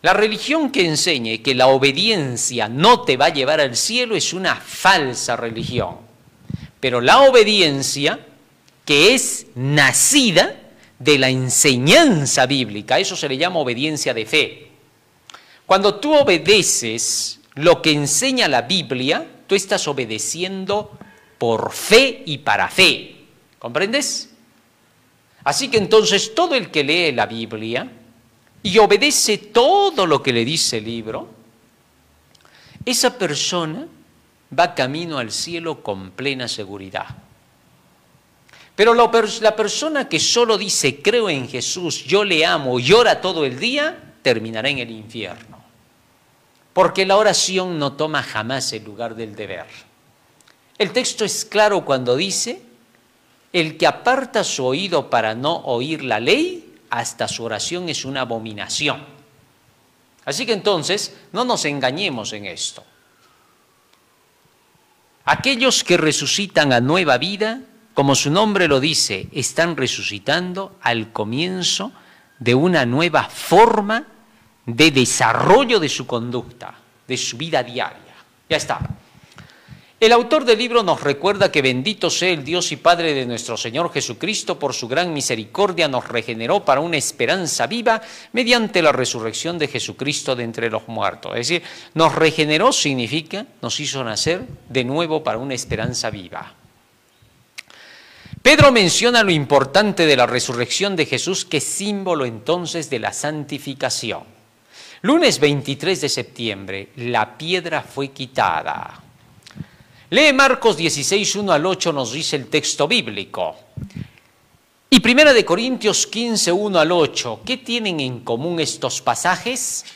La religión que enseñe que la obediencia no te va a llevar al cielo es una falsa religión. Pero la obediencia que es nacida de la enseñanza bíblica, eso se le llama obediencia de fe. Cuando tú obedeces lo que enseña la Biblia, tú estás obedeciendo por fe y para fe. ¿Comprendes? Así que entonces todo el que lee la Biblia y obedece todo lo que le dice el libro, esa persona va camino al cielo con plena seguridad. Pero la persona que solo dice, creo en Jesús, yo le amo y ora todo el día, terminará en el infierno. Porque la oración no toma jamás el lugar del deber. El texto es claro cuando dice, el que aparta su oído para no oír la ley, hasta su oración es una abominación. Así que entonces, no nos engañemos en esto. Aquellos que resucitan a nueva vida, como su nombre lo dice, están resucitando al comienzo de una nueva forma de desarrollo de su conducta, de su vida diaria. Ya está. El autor del libro nos recuerda que bendito sea el Dios y Padre de nuestro Señor Jesucristo, por su gran misericordia nos regeneró para una esperanza viva mediante la resurrección de Jesucristo de entre los muertos. Es decir, nos regeneró significa, nos hizo nacer de nuevo para una esperanza viva. Pedro menciona lo importante de la resurrección de Jesús, que es símbolo entonces de la santificación. Lunes 23 de septiembre, la piedra fue quitada. Lee Marcos 16, 1 al 8, nos dice el texto bíblico. Y 1 Corintios 15, 1 al 8, ¿qué tienen en común estos pasajes?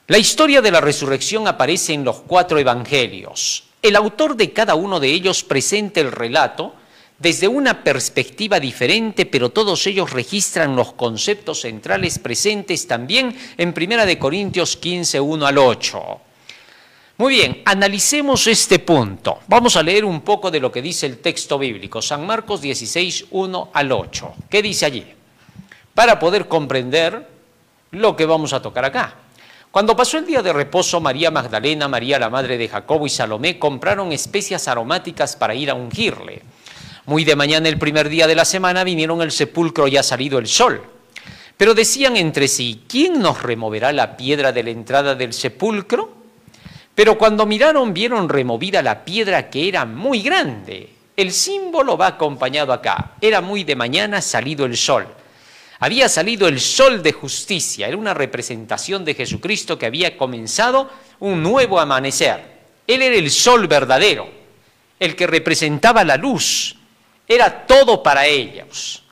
La historia de la resurrección aparece en los 4 evangelios. El autor de cada uno de ellos presenta el relato desde una perspectiva diferente, pero todos ellos registran los conceptos centrales presentes también en 1 Corintios 15, 1 al 8. Muy bien, analicemos este punto. Vamos a leer un poco de lo que dice el texto bíblico, San Marcos 16, 1 al 8. ¿Qué dice allí? Para poder comprender lo que vamos a tocar acá. Cuando pasó el día de reposo, María Magdalena, María la madre de Jacobo y Salomé compraron especias aromáticas para ir a ungirle. Muy de mañana el primer día de la semana vinieron al sepulcro ya salido el sol. Pero decían entre sí, ¿quién nos removerá la piedra de la entrada del sepulcro? Pero cuando miraron, vieron removida la piedra que era muy grande. El símbolo va acompañado acá. Era muy de mañana salido el sol. Había salido el sol de justicia. Era una representación de Jesucristo que había comenzado un nuevo amanecer. Él era el sol verdadero, el que representaba la luz. Era todo para ellos.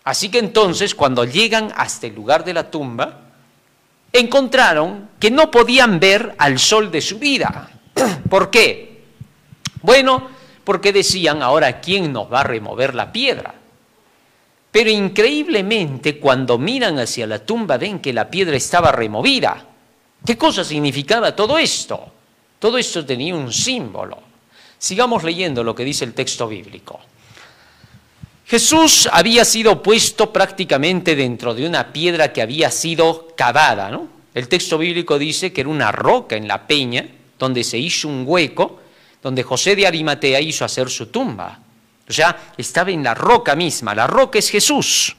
Así que entonces, cuando llegan hasta el lugar de la tumba, encontraron que no podían ver al sol de su vida. ¿Por qué? Bueno, porque decían, ahora, ¿quién nos va a remover la piedra? Pero increíblemente, cuando miran hacia la tumba, ven que la piedra estaba removida. ¿Qué cosa significaba todo esto? Todo esto tenía un símbolo. Sigamos leyendo lo que dice el texto bíblico. Jesús había sido puesto prácticamente dentro de una piedra que había sido cavada, ¿no? El texto bíblico dice que era una roca en la peña, donde se hizo un hueco, donde José de Arimatea hizo hacer su tumba. O sea, estaba en la roca misma, la roca es Jesús.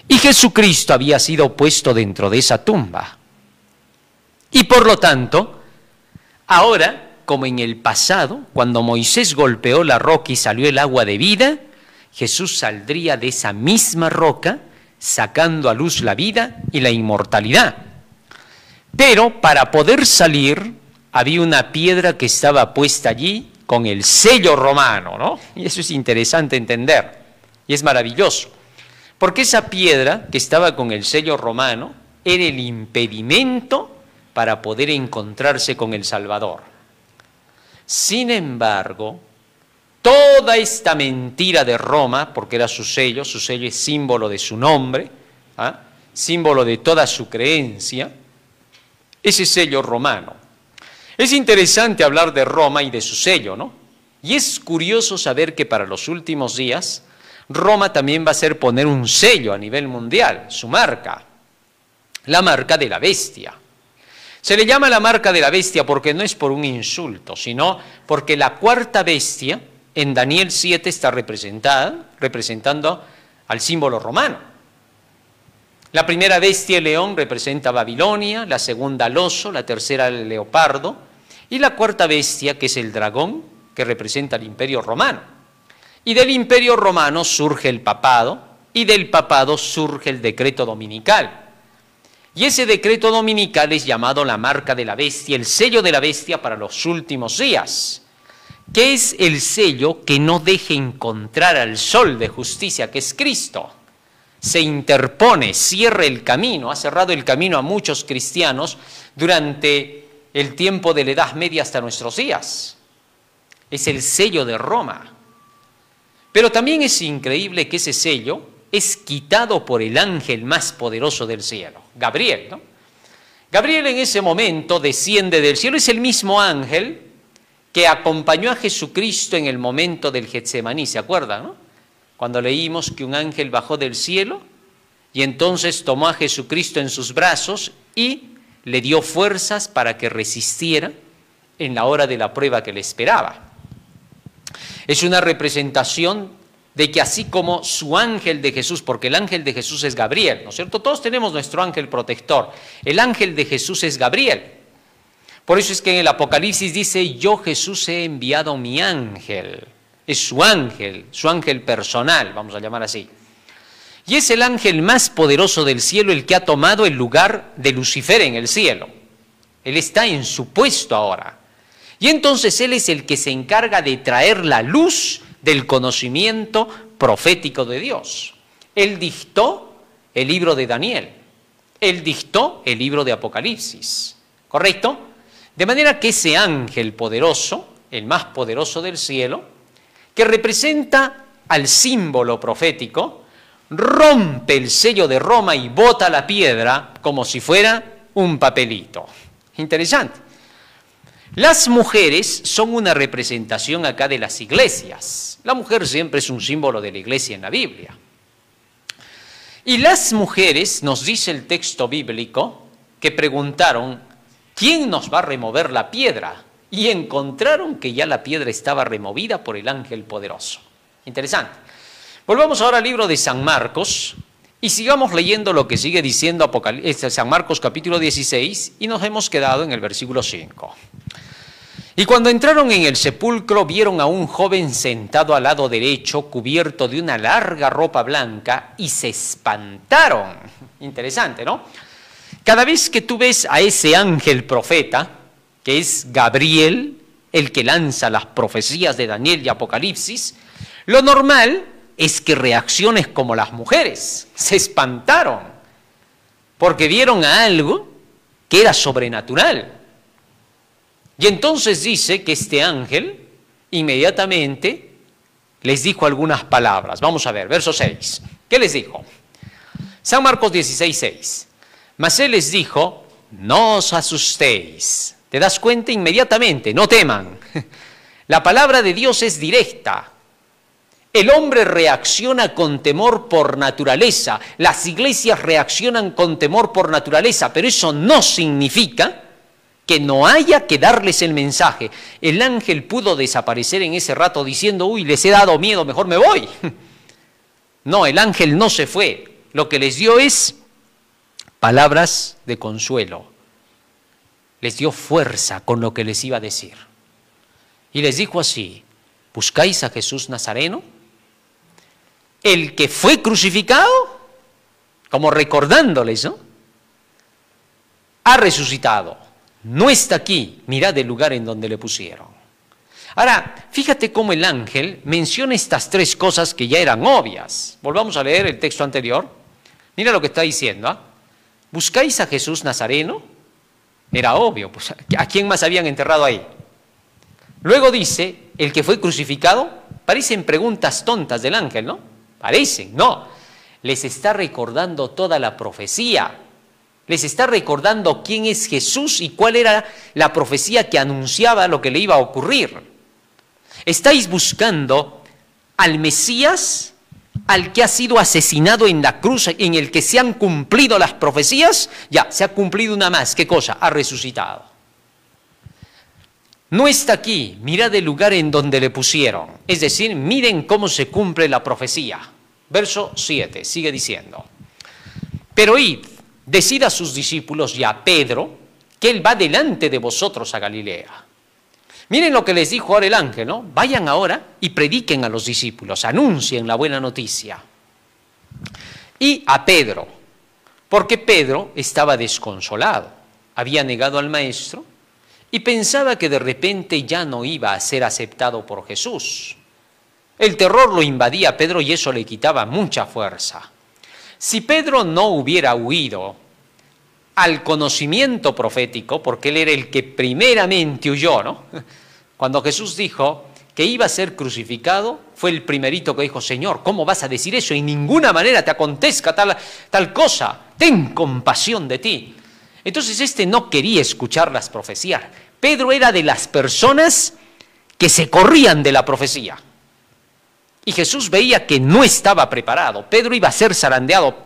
Y Jesucristo había sido puesto dentro de esa tumba. Y por lo tanto, ahora, como en el pasado, cuando Moisés golpeó la roca y salió el agua de vida, Jesús saldría de esa misma roca, sacando a luz la vida y la inmortalidad. Pero para poder salir, había una piedra que estaba puesta allí con el sello romano, ¿no? Y eso es interesante entender, y es maravilloso, porque esa piedra que estaba con el sello romano era el impedimento para poder encontrarse con el Salvador. Sin embargo, toda esta mentira de Roma, porque era su sello es símbolo de su nombre, símbolo de toda su creencia, ese sello romano. Es interesante hablar de Roma y de su sello, ¿no? Y es curioso saber que para los últimos días, Roma también va a hacer poner un sello a nivel mundial, su marca, la marca de la bestia. Se le llama la marca de la bestia porque no es por un insulto, sino porque la cuarta bestia en Daniel 7 está representando al símbolo romano. La primera bestia, el león, representa Babilonia, la segunda el oso, la tercera el leopardo, y la cuarta bestia, que es el dragón, que representa el imperio romano. Y del imperio romano surge el papado, y del papado surge el decreto dominical. Y ese decreto dominical es llamado la marca de la bestia, el sello de la bestia para los últimos días, que es el sello que no deje encontrar al sol de justicia, que es Cristo. Se interpone, cierra el camino, ha cerrado el camino a muchos cristianos durante el tiempo de la Edad Media hasta nuestros días. Es el sello de Roma. Pero también es increíble que ese sello es quitado por el ángel más poderoso del cielo, Gabriel, ¿no? Gabriel en ese momento desciende del cielo, es el mismo ángel que acompañó a Jesucristo en el momento del Getsemaní, ¿se acuerdan, no? Cuando leímos que un ángel bajó del cielo y entonces tomó a Jesucristo en sus brazos y le dio fuerzas para que resistiera en la hora de la prueba que le esperaba. Es una representación de que así como su ángel de Jesús, porque el ángel de Jesús es Gabriel, ¿no es cierto? Todos tenemos nuestro ángel protector. El ángel de Jesús es Gabriel. Por eso es que en el Apocalipsis dice, yo Jesús he enviado mi ángel. Es su ángel personal, vamos a llamar así. Y es el ángel más poderoso del cielo el que ha tomado el lugar de Lucifer en el cielo. Él está en su puesto ahora. Y entonces él es el que se encarga de traer la luz del conocimiento profético de Dios. Él dictó el libro de Daniel. Él dictó el libro de Apocalipsis. ¿Correcto? De manera que ese ángel poderoso, el más poderoso del cielo, que representa al símbolo profético, rompe el sello de Roma y bota la piedra como si fuera un papelito. Interesante. Las mujeres son una representación acá de las iglesias. La mujer siempre es un símbolo de la iglesia en la Biblia. Y las mujeres, nos dice el texto bíblico, que preguntaron, ¿quién nos va a remover la piedra? Y encontraron que ya la piedra estaba removida por el ángel poderoso. Interesante. Volvamos ahora al libro de San Marcos y sigamos leyendo lo que sigue diciendo San Marcos capítulo 16 y nos hemos quedado en el versículo 5. Y cuando entraron en el sepulcro vieron a un joven sentado al lado derecho, cubierto de una larga ropa blanca, y se espantaron. Interesante, ¿no? Cada vez que tú ves a ese ángel profeta, que es Gabriel, el que lanza las profecías de Daniel y Apocalipsis, lo normal es que reacciones como las mujeres. Se espantaron, porque vieron a algo que era sobrenatural. Y entonces dice que este ángel inmediatamente les dijo algunas palabras. Vamos a ver, verso 6. ¿Qué les dijo? San Marcos 16, 6. Mas él les dijo, no os asustéis. ¿Te das cuenta? Inmediatamente, no teman. La palabra de Dios es directa. El hombre reacciona con temor por naturaleza. Las iglesias reaccionan con temor por naturaleza, pero eso no significa que no haya que darles el mensaje. El ángel pudo desaparecer en ese rato diciendo, uy, les he dado miedo, mejor me voy. No, el ángel no se fue. Lo que les dio es palabras de consuelo. Les dio fuerza con lo que les iba a decir. Y les dijo así, ¿buscáis a Jesús Nazareno? El que fue crucificado, como recordándoles, ¿no? Ha resucitado. No está aquí, mirad el lugar en donde le pusieron. Ahora, fíjate cómo el ángel menciona estas tres cosas que ya eran obvias. Volvamos a leer el texto anterior. Mira lo que está diciendo. ¿Ah? ¿Buscáis a Jesús Nazareno? Era obvio, pues, ¿a quién más habían enterrado ahí? Luego dice, el que fue crucificado. Parecen preguntas tontas del ángel, ¿no? Parecen, no. Les está recordando toda la profecía. Les está recordando quién es Jesús y cuál era la profecía que anunciaba lo que le iba a ocurrir. ¿Estáis buscando al Mesías, al que ha sido asesinado en la cruz, en el que se han cumplido las profecías? Ya, se ha cumplido una más. ¿Qué cosa? Ha resucitado. No está aquí, mirad el lugar en donde le pusieron. Es decir, miren cómo se cumple la profecía. Verso 7, sigue diciendo. Pero id, decid a sus discípulos y a Pedro que él va delante de vosotros a Galilea. Miren lo que les dijo ahora el ángel, ¿no? Vayan ahora y prediquen a los discípulos, anuncien la buena noticia. Y a Pedro, porque Pedro estaba desconsolado, había negado al maestro y pensaba que de repente ya no iba a ser aceptado por Jesús. El terror lo invadía a Pedro y eso le quitaba mucha fuerza. Si Pedro no hubiera huido al conocimiento profético, porque él era el que primeramente huyó, ¿no? Cuando Jesús dijo que iba a ser crucificado, fue el primerito que dijo, Señor, ¿cómo vas a decir eso? En ninguna manera te acontezca tal cosa, ten compasión de ti. Entonces este no quería escuchar las profecías. Pedro era de las personas que se corrían de la profecía. Y Jesús veía que no estaba preparado. Pedro iba a ser zarandeado.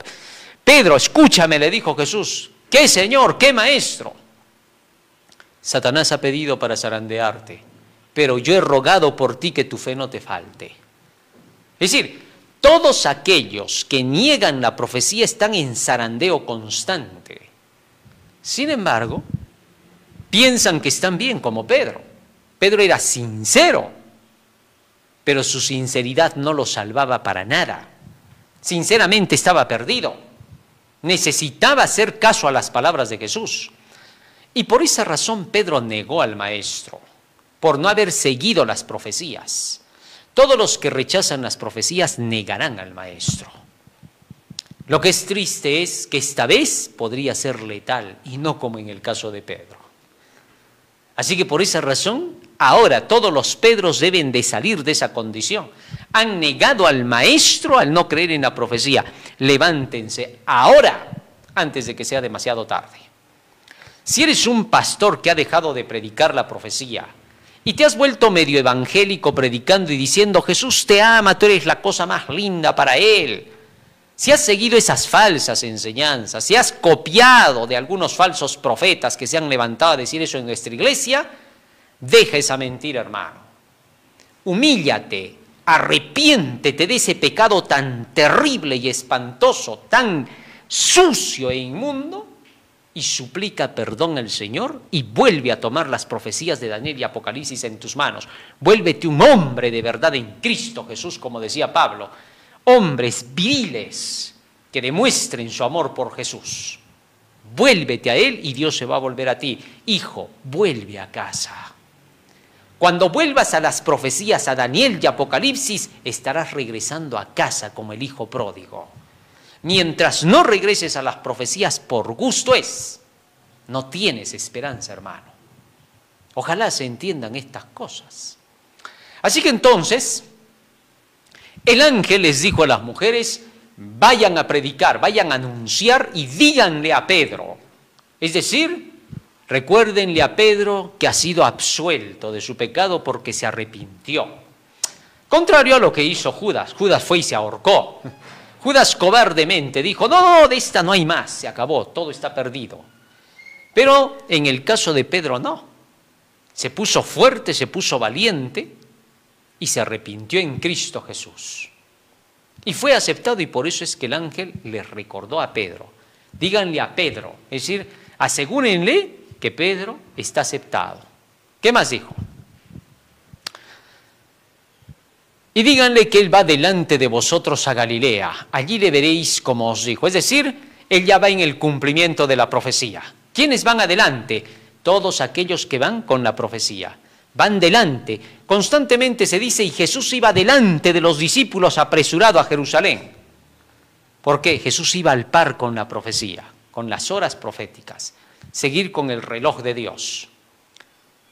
Pedro, escúchame, le dijo Jesús. ¿Qué Señor? ¿Qué Maestro? Satanás ha pedido para zarandearte, pero yo he rogado por ti que tu fe no te falte. Es decir, todos aquellos que niegan la profecía están en zarandeo constante. Sin embargo, piensan que están bien como Pedro. Pedro era sincero, pero su sinceridad no lo salvaba para nada. Sinceramente estaba perdido. Necesitaba hacer caso a las palabras de Jesús. Y por esa razón Pedro negó al maestro, por no haber seguido las profecías. Todos los que rechazan las profecías negarán al maestro. Lo que es triste es que esta vez podría ser letal y no como en el caso de Pedro. Así que por esa razón Ahora todos los Pedros deben de salir de esa condición. Han negado al Maestro al no creer en la profecía. Levántense ahora, antes de que sea demasiado tarde. Si eres un pastor que ha dejado de predicar la profecía y te has vuelto medio evangélico predicando y diciendo Jesús te ama, tú eres la cosa más linda para Él. Si has seguido esas falsas enseñanzas, si has copiado de algunos falsos profetas que se han levantado a decir eso en nuestra iglesia, deja esa mentira, hermano. Humíllate, arrepiéntete de ese pecado tan terrible y espantoso, tan sucio e inmundo, y suplica perdón al Señor y vuelve a tomar las profecías de Daniel y Apocalipsis en tus manos. Vuélvete un hombre de verdad en Cristo Jesús, como decía Pablo. Hombres viriles que demuestren su amor por Jesús. Vuélvete a Él y Dios se va a volver a ti. Hijo, vuelve a casa. Cuando vuelvas a las profecías, a Daniel y Apocalipsis, estarás regresando a casa como el hijo pródigo. Mientras no regreses a las profecías por gusto no tienes esperanza, hermano. Ojalá se entiendan estas cosas. Así que entonces, el ángel les dijo a las mujeres, vayan a predicar, vayan a anunciar y díganle a Pedro. Es decir, recuérdenle a Pedro que ha sido absuelto de su pecado porque se arrepintió. Contrario a lo que hizo Judas. Judas fue y se ahorcó. Judas cobardemente dijo, no, de esta no hay más, se acabó, todo está perdido. Pero en el caso de Pedro no. Se puso fuerte, se puso valiente y se arrepintió en Cristo Jesús. Y fue aceptado y por eso es que el ángel les recordó a Pedro. Díganle a Pedro, es decir, asegúrenle que Pedro está aceptado. ¿Qué más dijo? Y díganle que Él va delante de vosotros a Galilea. Allí le veréis como os dijo. Es decir, Él ya va en el cumplimiento de la profecía. ¿Quiénes van adelante? Todos aquellos que van con la profecía. Van delante. Constantemente se dice, y Jesús iba delante de los discípulos apresurado a Jerusalén. ¿Por qué? Jesús iba al par con la profecía, con las horas proféticas. Seguir con el reloj de Dios.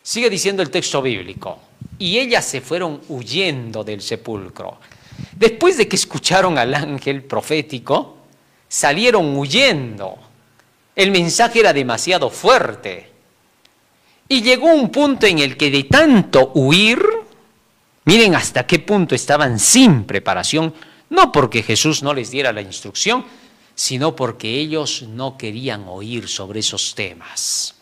Sigue diciendo el texto bíblico. Y ellas se fueron huyendo del sepulcro. Después de que escucharon al ángel profético, salieron huyendo. El mensaje era demasiado fuerte. Y llegó un punto en el que de tanto huir, miren hasta qué punto estaban sin preparación, no porque Jesús no les diera la instrucción, sino porque ellos no querían oír sobre esos temas.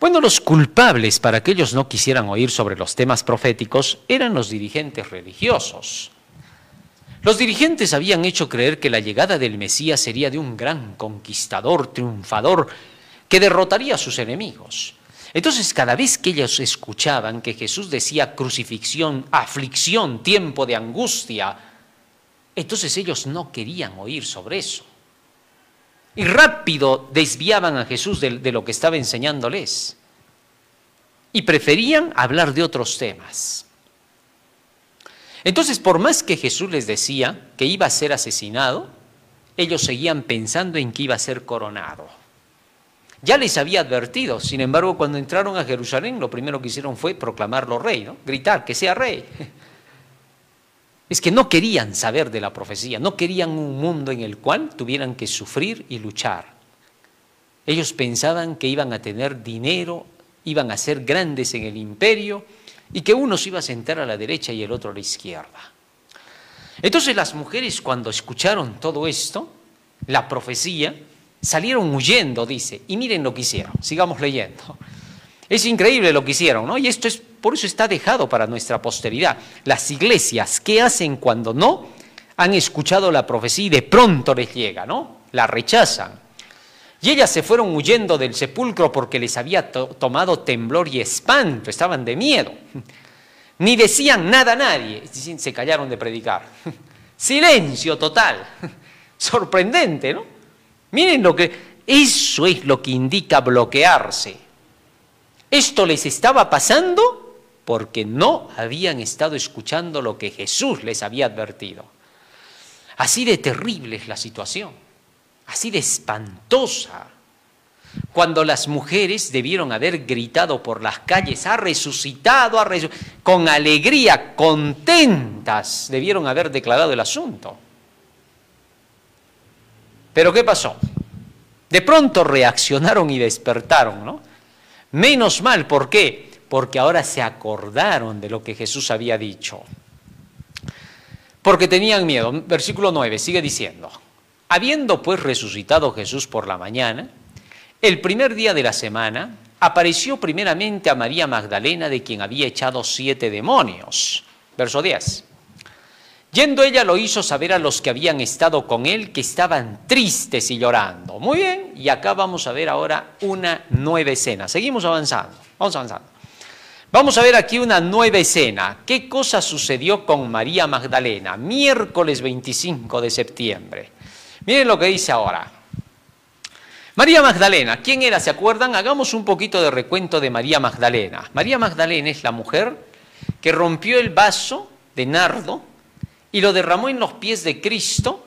Bueno, los culpables para que ellos no quisieran oír sobre los temas proféticos eran los dirigentes religiosos. Los dirigentes habían hecho creer que la llegada del Mesías sería de un gran conquistador, triunfador, que derrotaría a sus enemigos. Entonces, cada vez que ellos escuchaban que Jesús decía crucifixión, aflicción, tiempo de angustia, entonces ellos no querían oír sobre eso. Y rápido desviaban a Jesús de lo que estaba enseñándoles. Y preferían hablar de otros temas. Entonces, por más que Jesús les decía que iba a ser asesinado, ellos seguían pensando en que iba a ser coronado. Ya les había advertido, sin embargo, cuando entraron a Jerusalén, lo primero que hicieron fue proclamarlo rey, ¿no? Gritar que sea rey. Es que no querían saber de la profecía, no querían un mundo en el cual tuvieran que sufrir y luchar. Ellos pensaban que iban a tener dinero, iban a ser grandes en el imperio y que uno se iba a sentar a la derecha y el otro a la izquierda. Entonces las mujeres, cuando escucharon todo esto, la profecía, salieron huyendo, dice, y miren lo que hicieron, sigamos leyendo. Es increíble lo que hicieron, ¿no? Y esto es, por eso está dejado para nuestra posteridad. Las iglesias, ¿qué hacen cuando no han escuchado la profecía y de pronto les llega, ¿no? La rechazan. Y ellas se fueron huyendo del sepulcro porque les había tomado temblor y espanto, estaban de miedo. Ni decían nada a nadie, se callaron de predicar. Silencio total. Sorprendente, ¿no? Miren eso es lo que indica bloquearse. Esto les estaba pasando porque no habían estado escuchando lo que Jesús les había advertido. Así de terrible es la situación, así de espantosa. cuando las mujeres debieron haber gritado por las calles, ha resucitado, con alegría, contentas, debieron haber declarado el asunto. Pero ¿qué pasó? De pronto reaccionaron y despertaron, ¿no? Menos mal, ¿por qué? Porque ahora se acordaron de lo que Jesús había dicho. Porque tenían miedo. Versículo 9 sigue diciendo: habiendo pues resucitado Jesús por la mañana, el primer día de la semana, apareció primeramente a María Magdalena, de quien había echado 7 demonios. Verso 10. Yendo ella lo hizo saber a los que habían estado con él, que estaban tristes y llorando. Muy bien, y acá vamos a ver ahora una nueva escena. Seguimos avanzando, vamos avanzando. Vamos a ver aquí una nueva escena. ¿Qué cosa sucedió con María Magdalena? Miércoles 25 de septiembre. Miren lo que dice ahora. María Magdalena, ¿quién era? ¿Se acuerdan? Hagamos un poquito de recuento de María Magdalena. María Magdalena es la mujer que rompió el vaso de nardo y lo derramó en los pies de Cristo,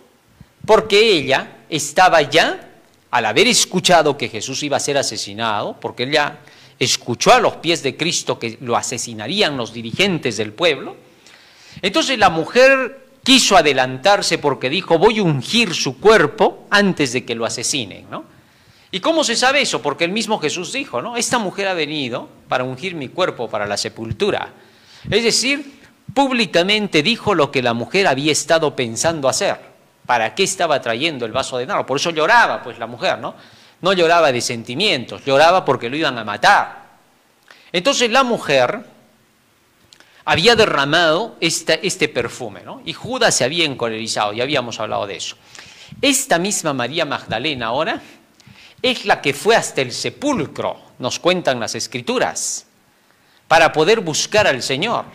porque ella estaba ya, al haber escuchado que Jesús iba a ser asesinado, porque ella escuchó a los pies de Cristo que lo asesinarían los dirigentes del pueblo, entonces la mujer quiso adelantarse porque dijo: voy a ungir su cuerpo antes de que lo asesinen, ¿no? ¿Y cómo se sabe eso? Porque el mismo Jesús dijo, ¿no? Esta mujer ha venido para ungir mi cuerpo para la sepultura. Es decir, públicamente dijo lo que la mujer había estado pensando hacer. ¿Para qué estaba trayendo el vaso de nardo? Por eso lloraba, pues, la mujer, ¿no? No lloraba de sentimientos, lloraba porque lo iban a matar. Entonces la mujer había derramado este perfume, ¿no? Y Judas se había encolerizado, ya habíamos hablado de eso. Esta misma María Magdalena ahora es la que fue hasta el sepulcro, nos cuentan las Escrituras, para poder buscar al Señor.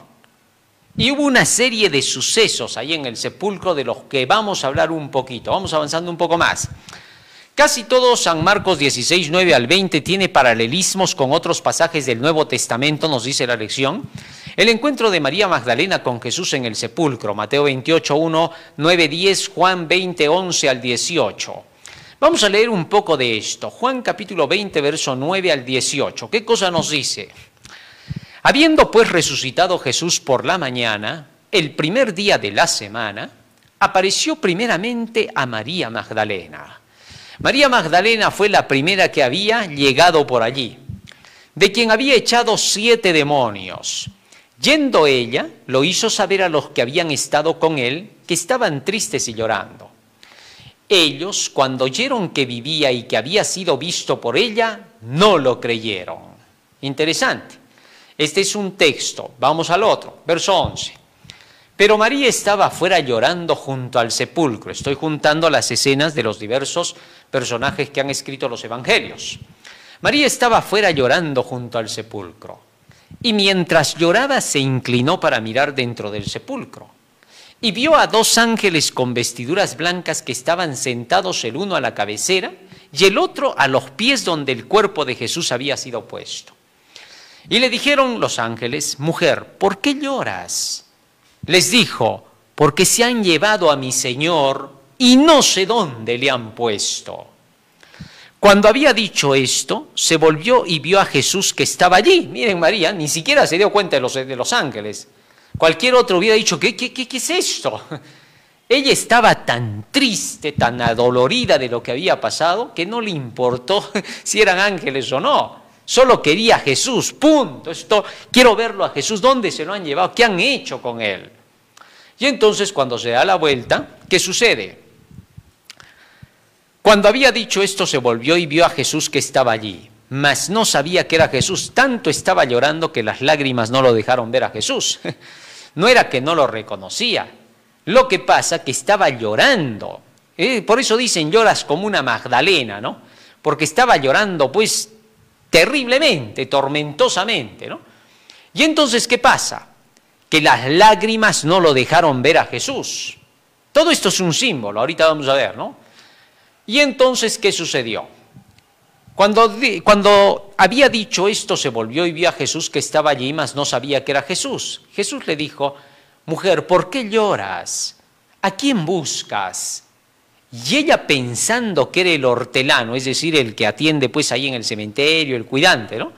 Y hubo una serie de sucesos ahí en el sepulcro de los que vamos a hablar un poquito. Vamos avanzando un poco más. Casi todo San Marcos 16, 9 al 20 tiene paralelismos con otros pasajes del Nuevo Testamento, nos dice la lección. El encuentro de María Magdalena con Jesús en el sepulcro, Mateo 28, 1, 9, 10, Juan 20, 11 al 18. Vamos a leer un poco de esto. Juan capítulo 20, verso 9 al 18. ¿Qué cosa nos dice? Habiendo pues resucitado Jesús por la mañana, el primer día de la semana, apareció primeramente a María Magdalena. María Magdalena fue la primera que había llegado por allí, de quien había echado 7 demonios. Yendo ella, lo hizo saber a los que habían estado con él, que estaban tristes y llorando. Ellos, cuando oyeron que vivía y que había sido visto por ella, no lo creyeron. Interesante. Este es un texto. Vamos al otro, verso 11. Pero María estaba afuera llorando junto al sepulcro. Estoy juntando las escenas de los diversos personajes que han escrito los evangelios. María estaba afuera llorando junto al sepulcro. Y mientras lloraba se inclinó para mirar dentro del sepulcro. Y vio a 2 ángeles con vestiduras blancas que estaban sentados, el uno a la cabecera y el otro a los pies donde el cuerpo de Jesús había sido puesto. Y le dijeron los ángeles: mujer, ¿por qué lloras? Les dijo: porque se han llevado a mi Señor y no sé dónde le han puesto. Cuando había dicho esto, se volvió y vio a Jesús que estaba allí. Miren, María ni siquiera se dio cuenta de los ángeles. Cualquier otro hubiera dicho: ¿qué es esto? Ella estaba tan triste, tan adolorida de lo que había pasado, que no le importó si eran ángeles o no. Solo quería a Jesús, punto. Quiero verlo a Jesús. ¿Dónde se lo han llevado? ¿Qué han hecho con él? Y entonces, cuando se da la vuelta, ¿qué sucede? Cuando había dicho esto, se volvió y vio a Jesús que estaba allí, mas no sabía que era Jesús. Tanto estaba llorando que las lágrimas no lo dejaron ver a Jesús. No era que no lo reconocía. Lo que pasa que estaba llorando. Por eso dicen: lloras como una Magdalena, ¿no? Porque estaba llorando, pues, terriblemente, tormentosamente, ¿no? Y entonces, ¿qué pasa? Que las lágrimas no lo dejaron ver a Jesús. Todo esto es un símbolo, ahorita vamos a ver, ¿no? Y entonces, ¿qué sucedió? Cuando había dicho esto, se volvió y vio a Jesús que estaba allí, mas no sabía que era Jesús. Jesús le dijo: mujer, ¿por qué lloras? ¿A quién buscas? Y ella, pensando que era el hortelano, es decir, el que atiende pues ahí en el cementerio, el cuidante, ¿no?,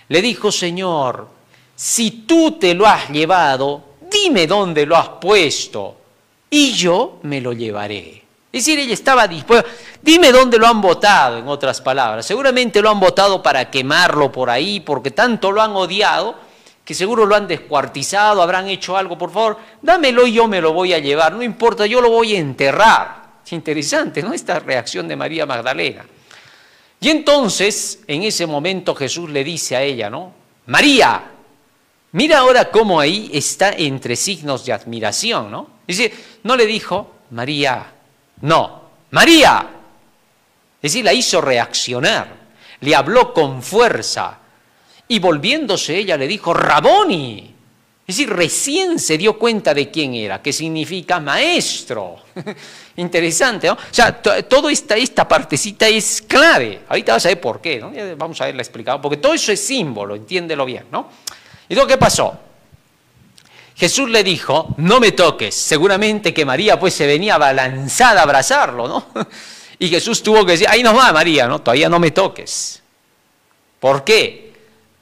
le dijo: Señor, si tú te lo has llevado, dime dónde lo has puesto y yo me lo llevaré. Es decir, ella estaba dispuesta. Dime dónde lo han botado, en otras palabras. Seguramente lo han botado para quemarlo por ahí, porque tanto lo han odiado, que seguro lo han descuartizado, habrán hecho algo. Por favor, dámelo y yo me lo voy a llevar. No importa, yo lo voy a enterrar. Es interesante, ¿no?, esta reacción de María Magdalena. Y entonces, en ese momento, Jesús le dice a ella, ¿no?: María. Mira ahora cómo ahí está entre signos de admiración, ¿no? Dice, no le dijo María, no, María. Es decir, la hizo reaccionar, le habló con fuerza y volviéndose ella le dijo: Raboni. Es decir, recién se dio cuenta de quién era, que significa maestro. Interesante, ¿no? O sea, toda esta partecita es clave. Ahorita vas a ver por qué, ¿no? Ya vamos a verla explicado, porque todo eso es símbolo, entiéndelo bien, ¿no? ¿Y luego qué pasó? Jesús le dijo: no me toques. Seguramente que María pues se venía abalanzada a abrazarlo, ¿no? Y Jesús tuvo que decir: ahí nos va, María, ¿no? Todavía no me toques. ¿Por qué?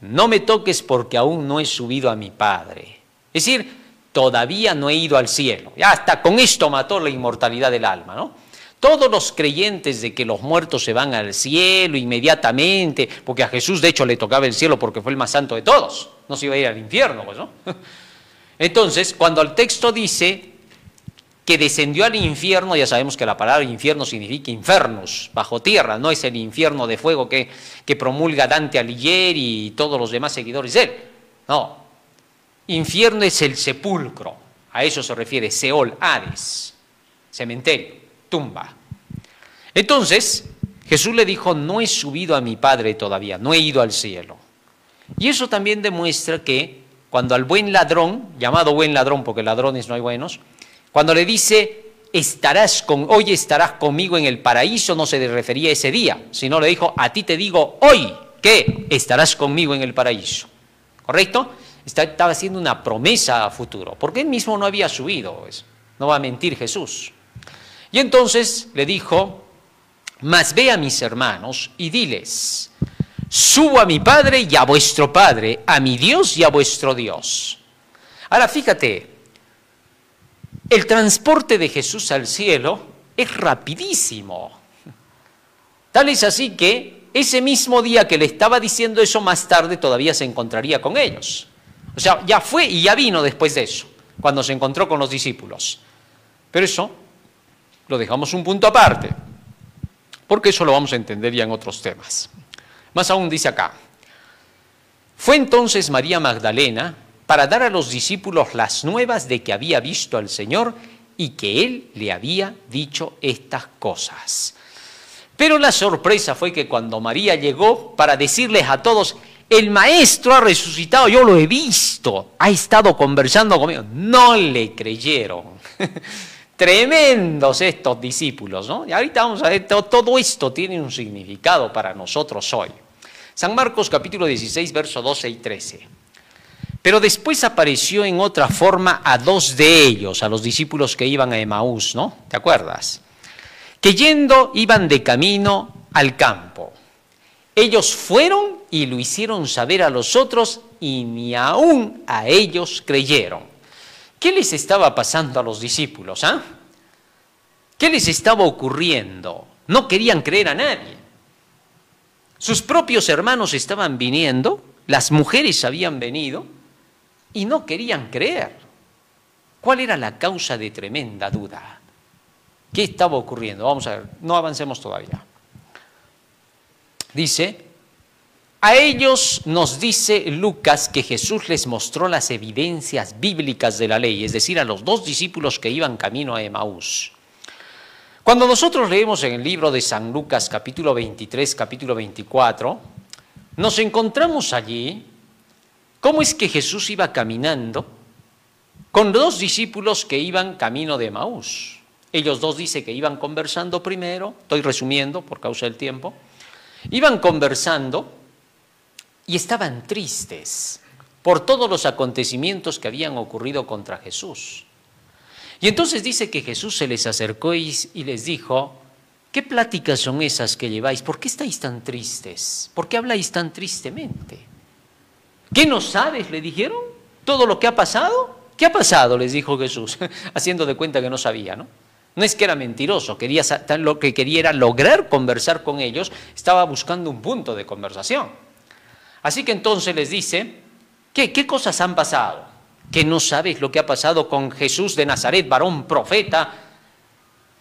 No me toques porque aún no he subido a mi Padre. Es decir, todavía no he ido al cielo. Ya hasta con esto mató la inmortalidad del alma, ¿no? Todos los creyentes de que los muertos se van al cielo inmediatamente, porque a Jesús de hecho le tocaba el cielo porque fue el más santo de todos, no se iba a ir al infierno, pues, ¿no? Entonces, cuando el texto dice que descendió al infierno, ya sabemos que la palabra infierno significa infernus, bajo tierra, no es el infierno de fuego que promulga Dante Alighieri y todos los demás seguidores de él. No, infierno es el sepulcro, a eso se refiere, Seol, Hades, cementerio, tumba. Entonces, Jesús le dijo: no he subido a mi Padre todavía, no he ido al cielo. Y eso también demuestra que cuando al buen ladrón, llamado buen ladrón porque ladrones no hay buenos, cuando le dice: hoy estarás conmigo en el paraíso, no se le refería a ese día, sino le dijo: a ti te digo hoy que estarás conmigo en el paraíso. ¿Correcto? Estaba haciendo una promesa a futuro, porque él mismo no había subido, pues. No va a mentir Jesús. Y entonces le dijo: mas ve a mis hermanos y diles: subo a mi Padre y a vuestro Padre, a mi Dios y a vuestro Dios. Ahora fíjate, el transporte de Jesús al cielo es rapidísimo. Tal es así que ese mismo día que le estaba diciendo eso, más tarde todavía se encontraría con ellos. O sea, ya fue y ya vino después de eso, cuando se encontró con los discípulos. Pero eso lo dejamos un punto aparte, porque eso lo vamos a entender ya en otros temas. Más aún dice acá: fue entonces María Magdalena para dar a los discípulos las nuevas de que había visto al Señor y que Él le había dicho estas cosas. Pero la sorpresa fue que cuando María llegó para decirles a todos: el Maestro ha resucitado, yo lo he visto, ha estado conversando conmigo, no le creyeron. Tremendos estos discípulos, ¿no? Y ahorita vamos a ver, todo esto tiene un significado para nosotros hoy. San Marcos capítulo 16, versos 12 y 13. Pero después apareció en otra forma a dos de ellos, a los discípulos que iban a Emaús, ¿no? ¿Te acuerdas? Que yendo iban de camino al campo. Ellos fueron y lo hicieron saber a los otros y ni aún a ellos creyeron. ¿Qué les estaba pasando a los discípulos? ¿Qué les estaba ocurriendo? No querían creer a nadie. Sus propios hermanos estaban viniendo, las mujeres habían venido y no querían creer. ¿Cuál era la causa de tremenda duda? ¿Qué estaba ocurriendo? Vamos a ver, no avancemos todavía. Dice: a ellos nos dice Lucas que Jesús les mostró las evidencias bíblicas de la ley, es decir, a los dos discípulos que iban camino a Emaús. Cuando nosotros leemos en el libro de San Lucas, capítulo 23, capítulo 24, nos encontramos allí cómo es que Jesús iba caminando con dos discípulos que iban camino de Emaús. Ellos dos dice que iban conversando primero, estoy resumiendo por causa del tiempo, iban conversando y estaban tristes por todos los acontecimientos que habían ocurrido contra Jesús. Y entonces dice que Jesús se les acercó y les dijo: ¿qué pláticas son esas que lleváis? ¿Por qué estáis tan tristes? ¿Por qué habláis tan tristemente? ¿Qué no sabes?, le dijeron, todo lo que ha pasado. ¿Qué ha pasado?, les dijo Jesús, haciendo de cuenta que no sabía, ¿no? No es que era mentiroso, lo que quería era lograr conversar con ellos, estaba buscando un punto de conversación. Así que entonces les dice, ¿qué cosas han pasado? ¿Que no sabes lo que ha pasado con Jesús de Nazaret, varón profeta?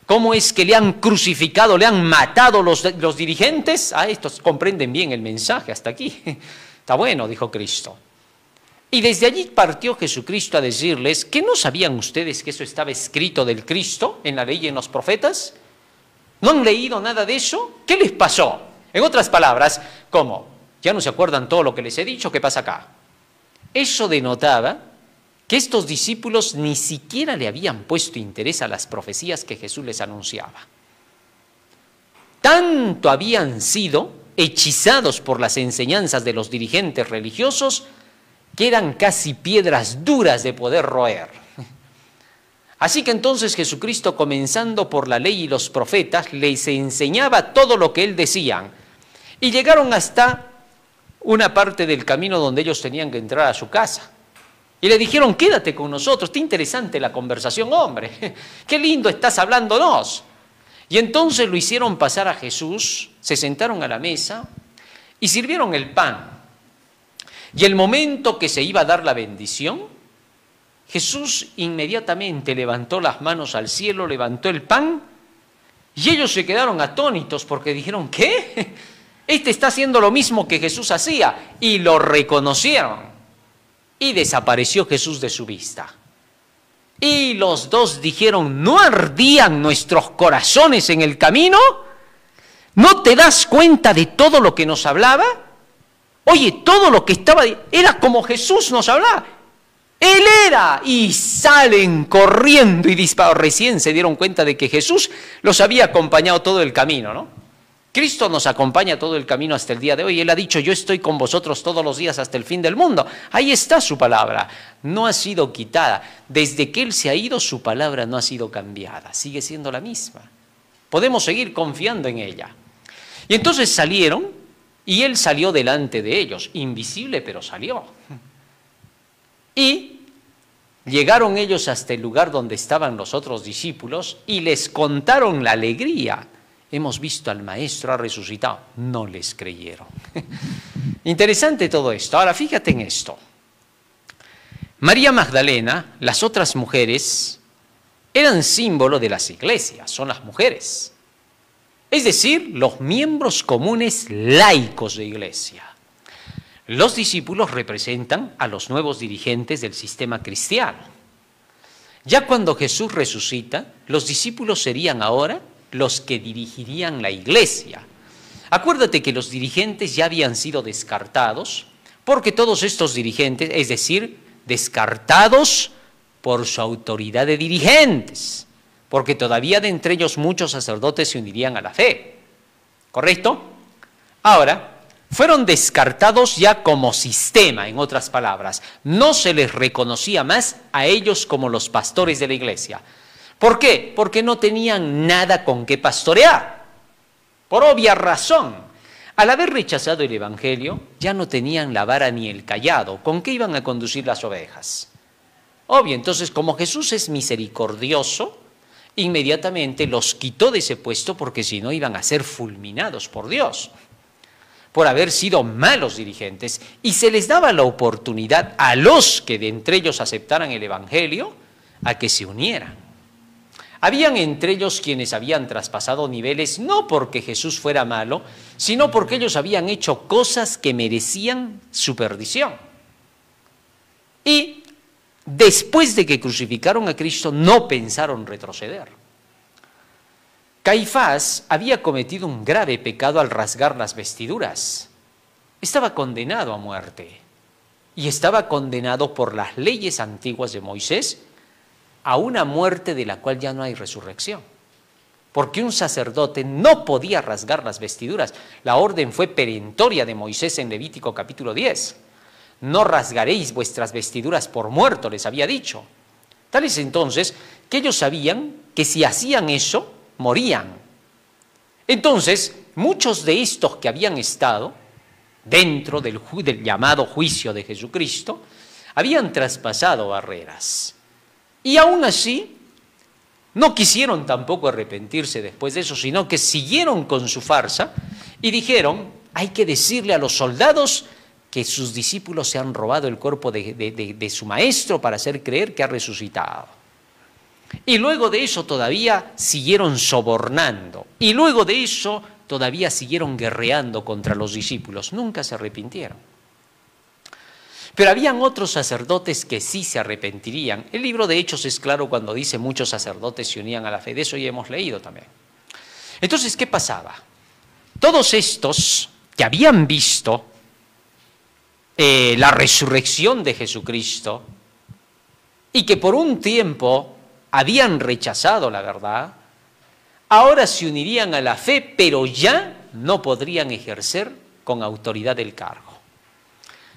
¿Cómo es que le han crucificado, le han matado los dirigentes? Estos comprenden bien el mensaje hasta aquí. Está bueno, dijo Cristo. Y desde allí partió Jesucristo a decirles, ¿que no sabían ustedes que eso estaba escrito del Cristo en la ley y en los profetas? ¿No han leído nada de eso? ¿Qué les pasó? En otras palabras, ¿cómo? ¿Ya no se acuerdan todo lo que les he dicho? ¿Qué pasa acá? Eso denotaba que estos discípulos ni siquiera le habían puesto interés a las profecías que Jesús les anunciaba. Tanto habían sido hechizados por las enseñanzas de los dirigentes religiosos que eran casi piedras duras de poder roer. Así que entonces Jesucristo, comenzando por la ley y los profetas, les enseñaba todo lo que él decía. Y llegaron hasta una parte del camino donde ellos tenían que entrar a su casa. Y le dijeron, quédate con nosotros, está interesante la conversación, hombre. Qué lindo estás hablándonos. Y entonces lo hicieron pasar a Jesús, se sentaron a la mesa y sirvieron el pan. Y el momento que se iba a dar la bendición, Jesús inmediatamente levantó las manos al cielo, levantó el pan, y ellos se quedaron atónitos porque dijeron, ¿qué? Este está haciendo lo mismo que Jesús hacía, y lo reconocieron. Y desapareció Jesús de su vista. Y los dos dijeron, ¿no ardían nuestros corazones en el camino? ¿No te das cuenta de todo lo que nos hablaba? Oye, todo lo que estaba, era como Jesús nos hablaba. Él era. Y salen corriendo y dispararon. Recién se dieron cuenta de que Jesús los había acompañado todo el camino, ¿no? Cristo nos acompaña todo el camino hasta el día de hoy. Él ha dicho, yo estoy con vosotros todos los días hasta el fin del mundo. Ahí está su palabra. No ha sido quitada. Desde que Él se ha ido, su palabra no ha sido cambiada. Sigue siendo la misma. Podemos seguir confiando en ella. Y entonces salieron. Y él salió delante de ellos, invisible, pero salió. Y llegaron ellos hasta el lugar donde estaban los otros discípulos y les contaron la alegría. Hemos visto al Maestro, ha resucitado. No les creyeron. Interesante todo esto. Ahora, fíjate en esto. María Magdalena, las otras mujeres, eran símbolo de las iglesias, son las mujeres. Es decir, los miembros comunes laicos de iglesia. Los discípulos representan a los nuevos dirigentes del sistema cristiano. Ya cuando Jesús resucita, los discípulos serían ahora los que dirigirían la iglesia. Acuérdate que los dirigentes ya habían sido descartados, porque todos estos dirigentes, es decir, descartados por su autoridad de dirigentes, porque todavía de entre ellos muchos sacerdotes se unirían a la fe. ¿Correcto? Ahora, fueron descartados ya como sistema, en otras palabras. No se les reconocía más a ellos como los pastores de la iglesia. ¿Por qué? Porque no tenían nada con qué pastorear. Por obvia razón. Al haber rechazado el evangelio, ya no tenían la vara ni el cayado. ¿Con qué iban a conducir las ovejas? Obvio, entonces, como Jesús es misericordioso, inmediatamente los quitó de ese puesto porque si no iban a ser fulminados por Dios, por haber sido malos dirigentes, y se les daba la oportunidad a los que de entre ellos aceptaran el evangelio a que se unieran. Habían entre ellos quienes habían traspasado niveles no porque Jesús fuera malo, sino porque ellos habían hecho cosas que merecían su perdición. Y después de que crucificaron a Cristo, no pensaron retroceder. Caifás había cometido un grave pecado al rasgar las vestiduras. Estaba condenado a muerte y estaba condenado por las leyes antiguas de Moisés a una muerte de la cual ya no hay resurrección. Porque un sacerdote no podía rasgar las vestiduras. La orden fue perentoria de Moisés en Levítico capítulo 10. No rasgaréis vuestras vestiduras por muerto, les había dicho. Tal es entonces que ellos sabían que si hacían eso, morían. Entonces, muchos de estos que habían estado dentro del llamado juicio de Jesucristo, habían traspasado barreras. Y aún así, no quisieron tampoco arrepentirse después de eso, sino que siguieron con su farsa y dijeron, hay que decirle a los soldados que sus discípulos se han robado el cuerpo de su maestro para hacer creer que ha resucitado. Y luego de eso todavía siguieron sobornando. Y luego de eso todavía siguieron guerreando contra los discípulos. Nunca se arrepintieron. Pero habían otros sacerdotes que sí se arrepentirían. El libro de Hechos es claro cuando dice muchos sacerdotes se unían a la fe. De eso ya hemos leído también. Entonces, ¿qué pasaba? Todos estos que habían visto la resurrección de Jesucristo y que por un tiempo habían rechazado la verdad, ahora se unirían a la fe, pero ya no podrían ejercer con autoridad el cargo.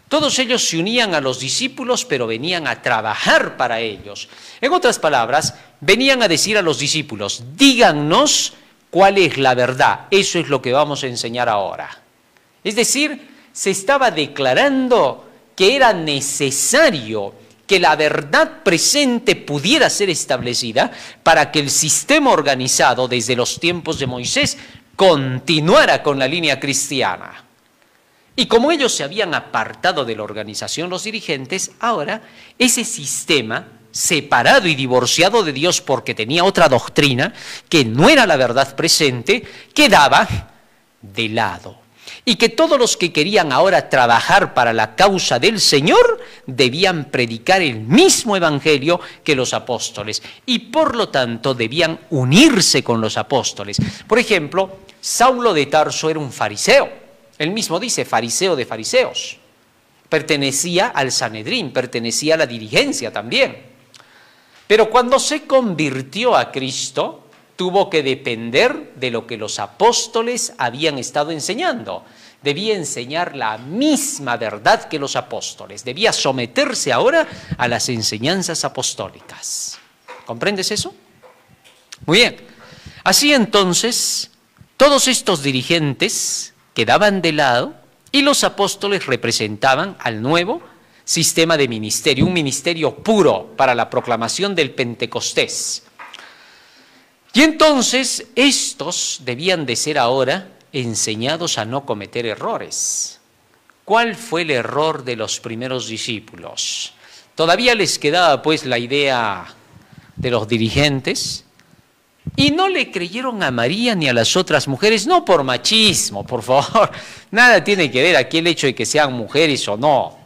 Todos ellos se unían a los discípulos, pero venían a trabajar para ellos. En otras palabras, venían a decir a los discípulos, díganos cuál es la verdad. Eso es lo que vamos a enseñar ahora. Es decir, se estaba declarando que era necesario que la verdad presente pudiera ser establecida para que el sistema organizado desde los tiempos de Moisés continuara con la línea cristiana. Y como ellos se habían apartado de la organización, los dirigentes, ahora ese sistema separado y divorciado de Dios porque tenía otra doctrina que no era la verdad presente, quedaba de lado. Y que todos los que querían ahora trabajar para la causa del Señor debían predicar el mismo evangelio que los apóstoles y por lo tanto debían unirse con los apóstoles. Por ejemplo, Saulo de Tarso era un fariseo, él mismo dice fariseo de fariseos, pertenecía al Sanedrín, pertenecía a la dirigencia también. Pero cuando se convirtió a Cristo, tuvo que depender de lo que los apóstoles habían estado enseñando. Debía enseñar la misma verdad que los apóstoles. Debía someterse ahora a las enseñanzas apostólicas. ¿Comprendes eso? Muy bien. Así entonces, todos estos dirigentes quedaban de lado y los apóstoles representaban al nuevo sistema de ministerio, un ministerio puro para la proclamación del Pentecostés. Y entonces estos debían de ser ahora enseñados a no cometer errores. ¿Cuál fue el error de los primeros discípulos? Todavía les quedaba pues la idea de los dirigentes y no le creyeron a María ni a las otras mujeres, no por machismo, por favor, nada tiene que ver aquí el hecho de que sean mujeres o no.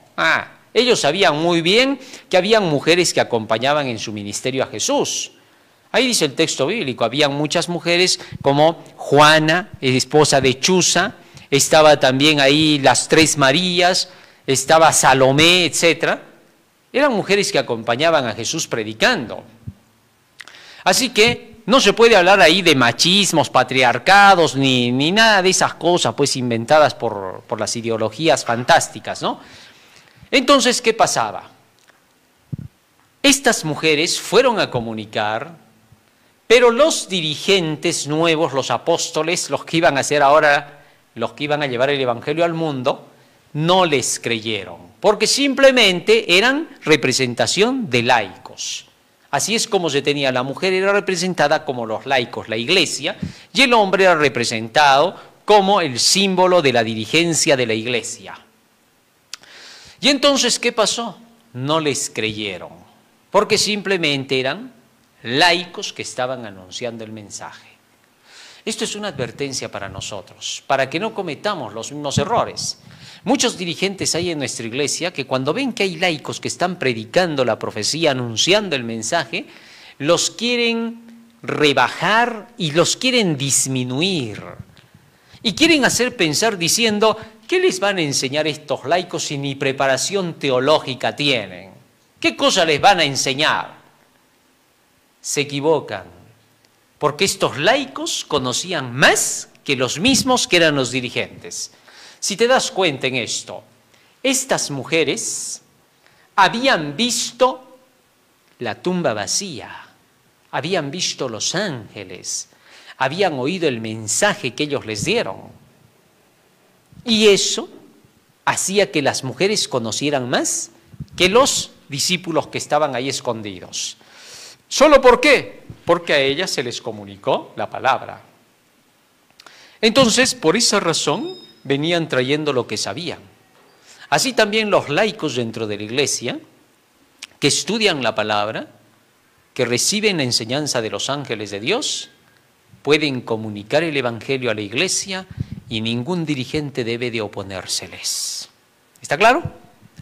Ellos sabían muy bien que habían mujeres que acompañaban en su ministerio a Jesús. Ahí dice el texto bíblico, habían muchas mujeres como Juana, esposa de Chuza, estaba también ahí las tres Marías, estaba Salomé, etc. Eran mujeres que acompañaban a Jesús predicando. Así que no se puede hablar ahí de machismos, patriarcados, ni nada de esas cosas pues inventadas por las ideologías fantásticas, ¿no? Entonces, ¿qué pasaba? Estas mujeres fueron a comunicar, pero los dirigentes nuevos, los apóstoles, los que iban a ser ahora, los que iban a llevar el evangelio al mundo, no les creyeron, porque simplemente eran representación de laicos. Así es como se tenía, la mujer era representada como los laicos, la iglesia, y el hombre era representado como el símbolo de la dirigencia de la iglesia. Y entonces, ¿qué pasó? No les creyeron, porque simplemente eran laicos que estaban anunciando el mensaje. Esto es una advertencia para nosotros, para que no cometamos los mismos errores. Muchos dirigentes hay en nuestra iglesia que cuando ven que hay laicos que están predicando la profecía, anunciando el mensaje, los quieren rebajar y los quieren disminuir. Y quieren hacer pensar diciendo, ¿qué les van a enseñar estos laicos si ni preparación teológica tienen? ¿Qué cosa les van a enseñar? Se equivocan, porque estos laicos conocían más que los mismos que eran los dirigentes. Si te das cuenta en esto, estas mujeres habían visto la tumba vacía, habían visto los ángeles, habían oído el mensaje que ellos les dieron. Y eso hacía que las mujeres conocieran más que los discípulos que estaban ahí escondidos. ¿Solo por qué? Porque a ellas se les comunicó la palabra. Entonces, por esa razón, venían trayendo lo que sabían. Así también los laicos dentro de la iglesia, que estudian la palabra, que reciben la enseñanza de los ángeles de Dios, pueden comunicar el evangelio a la iglesia y ningún dirigente debe de oponérseles. ¿Está claro?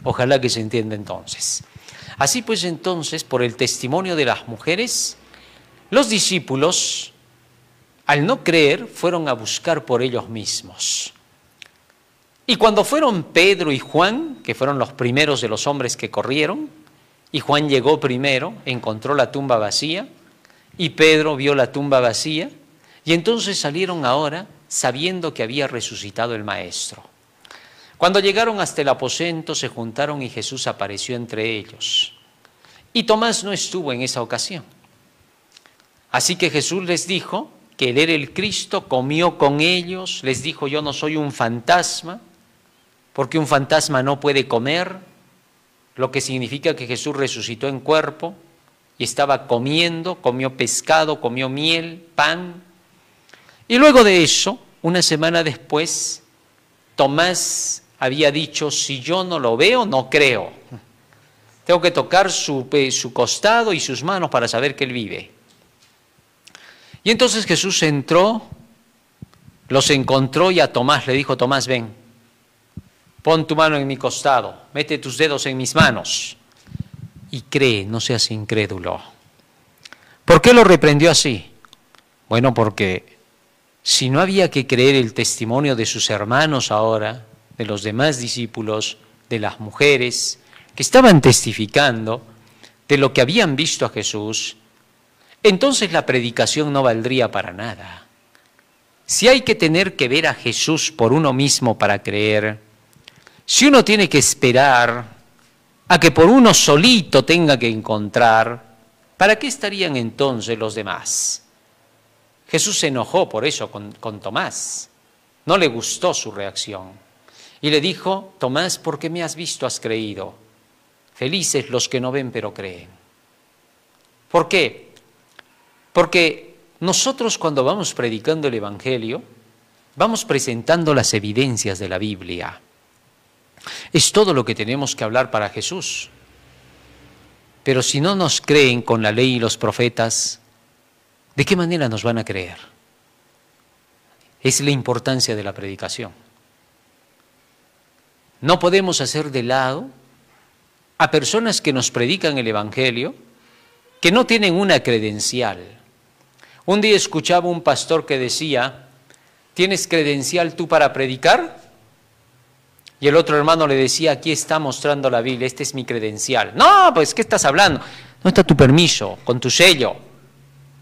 Ojalá que se entienda entonces. Así pues entonces, por el testimonio de las mujeres, los discípulos, al no creer, fueron a buscar por ellos mismos. Y cuando fueron Pedro y Juan, que fueron los primeros de los hombres que corrieron, y Juan llegó primero, encontró la tumba vacía, y Pedro vio la tumba vacía, y entonces salieron ahora sabiendo que había resucitado el Maestro. Cuando llegaron hasta el aposento, se juntaron y Jesús apareció entre ellos. Y Tomás no estuvo en esa ocasión. Así que Jesús les dijo que él era el Cristo, comió con ellos, les dijo: yo no soy un fantasma, porque un fantasma no puede comer, lo que significa que Jesús resucitó en cuerpo y estaba comiendo, comió pescado, comió miel, pan. Y luego de eso, una semana después, Tomás había dicho: si yo no lo veo, no creo. Tengo que tocar su costado y sus manos para saber que él vive. Y entonces Jesús entró, los encontró y a Tomás le dijo: Tomás, ven, pon tu mano en mi costado, mete tus dedos en mis manos y cree, no seas incrédulo. ¿Por qué lo reprendió así? Bueno, porque si no había que creer el testimonio de sus hermanos ahora, de los demás discípulos, de las mujeres que estaban testificando de lo que habían visto a Jesús, entonces la predicación no valdría para nada. Si hay que tener que ver a Jesús por uno mismo para creer, si uno tiene que esperar a que por uno solito tenga que encontrar, ¿para qué estarían entonces los demás? Jesús se enojó por eso con Tomás. No le gustó su reacción. Y le dijo: Tomás, porque me has visto, has creído. Felices los que no ven pero creen. ¿Por qué? Porque nosotros cuando vamos predicando el Evangelio, vamos presentando las evidencias de la Biblia. Es todo lo que tenemos que hablar para Jesús. Pero si no nos creen con la ley y los profetas, ¿de qué manera nos van a creer? Es la importancia de la predicación. No podemos hacer de lado a personas que nos predican el Evangelio, que no tienen una credencial. Un día escuchaba un pastor que decía: ¿tienes credencial tú para predicar? Y el otro hermano le decía: aquí está mostrando la Biblia, este es mi credencial. No, pues ¿qué estás hablando? No está tu permiso, con tu sello.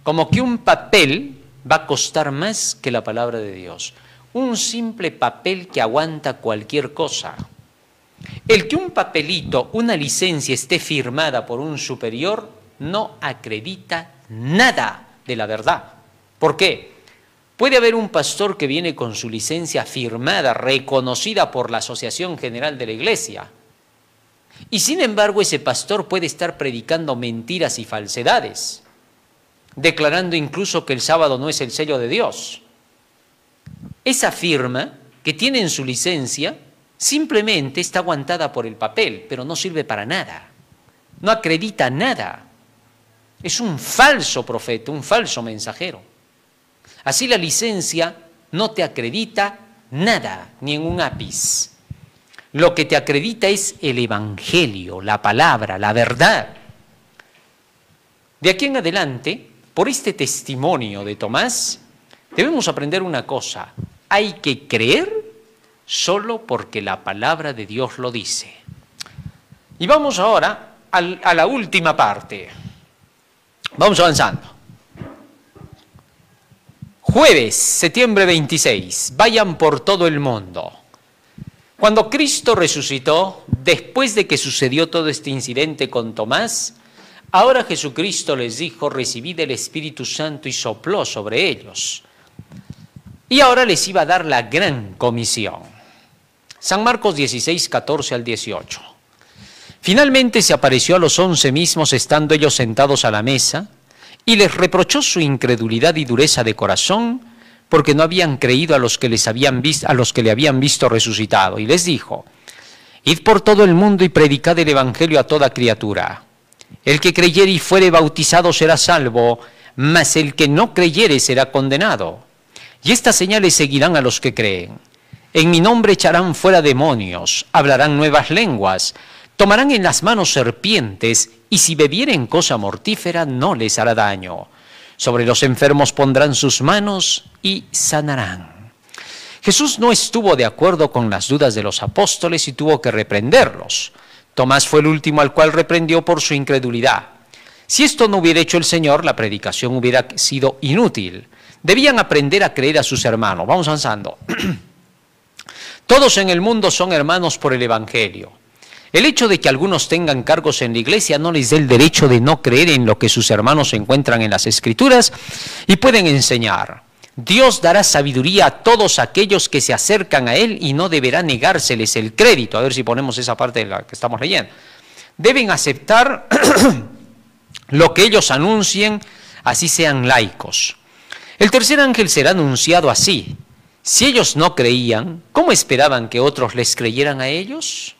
Como que un papel va a costar más que la palabra de Dios. Un simple papel que aguanta cualquier cosa. El que un papelito, una licencia esté firmada por un superior, no acredita nada de la verdad. ¿Por qué? Puede haber un pastor que viene con su licencia firmada, reconocida por la Asociación General de la Iglesia. Y sin embargo, ese pastor puede estar predicando mentiras y falsedades, declarando incluso que el sábado no es el sello de Dios. Esa firma que tiene en su licencia simplemente está aguantada por el papel, pero no sirve para nada. No acredita nada. Es un falso profeta, un falso mensajero. Así la licencia no te acredita nada, ni en un ápice. Lo que te acredita es el Evangelio, la palabra, la verdad. De aquí en adelante, por este testimonio de Tomás, debemos aprender una cosa: hay que creer solo porque la palabra de Dios lo dice. Y vamos ahora a la última parte. Vamos avanzando. Jueves, septiembre 26, vayan por todo el mundo. Cuando Cristo resucitó, después de que sucedió todo este incidente con Tomás, Ahora Jesucristo les dijo, recibid el Espíritu Santo, y sopló sobre ellos. Y ahora les iba a dar la gran comisión. San Marcos 16, 14 al 18. Finalmente se apareció a los 11 mismos, estando ellos sentados a la mesa, y les reprochó su incredulidad y dureza de corazón, porque no habían creído a los que le habían visto resucitado. Y les dijo, id por todo el mundo y predicad el evangelio a toda criatura. El que creyere y fuere bautizado será salvo, mas el que no creyere será condenado. Y estas señales seguirán a los que creen. En mi nombre echarán fuera demonios, hablarán nuevas lenguas, tomarán en las manos serpientes, y si bebieren cosa mortífera no les hará daño. Sobre los enfermos pondrán sus manos y sanarán. Jesús no estuvo de acuerdo con las dudas de los apóstoles y tuvo que reprenderlos. Tomás fue el último al cual reprendió por su incredulidad. Si esto no hubiera hecho el Señor, la predicación hubiera sido inútil. Debían aprender a creer a sus hermanos. Vamos avanzando. Todos en el mundo son hermanos por el Evangelio. El hecho de que algunos tengan cargos en la iglesia no les da el derecho de no creer en lo que sus hermanos encuentran en las Escrituras y pueden enseñar. Dios dará sabiduría a todos aquellos que se acercan a Él y no deberá negárseles el crédito. A ver si ponemos esa parte de la que estamos leyendo. Deben aceptar lo que ellos anuncien, así sean laicos. El tercer ángel será anunciado así. Si ellos no creían, ¿cómo esperaban que otros les creyeran a ellos?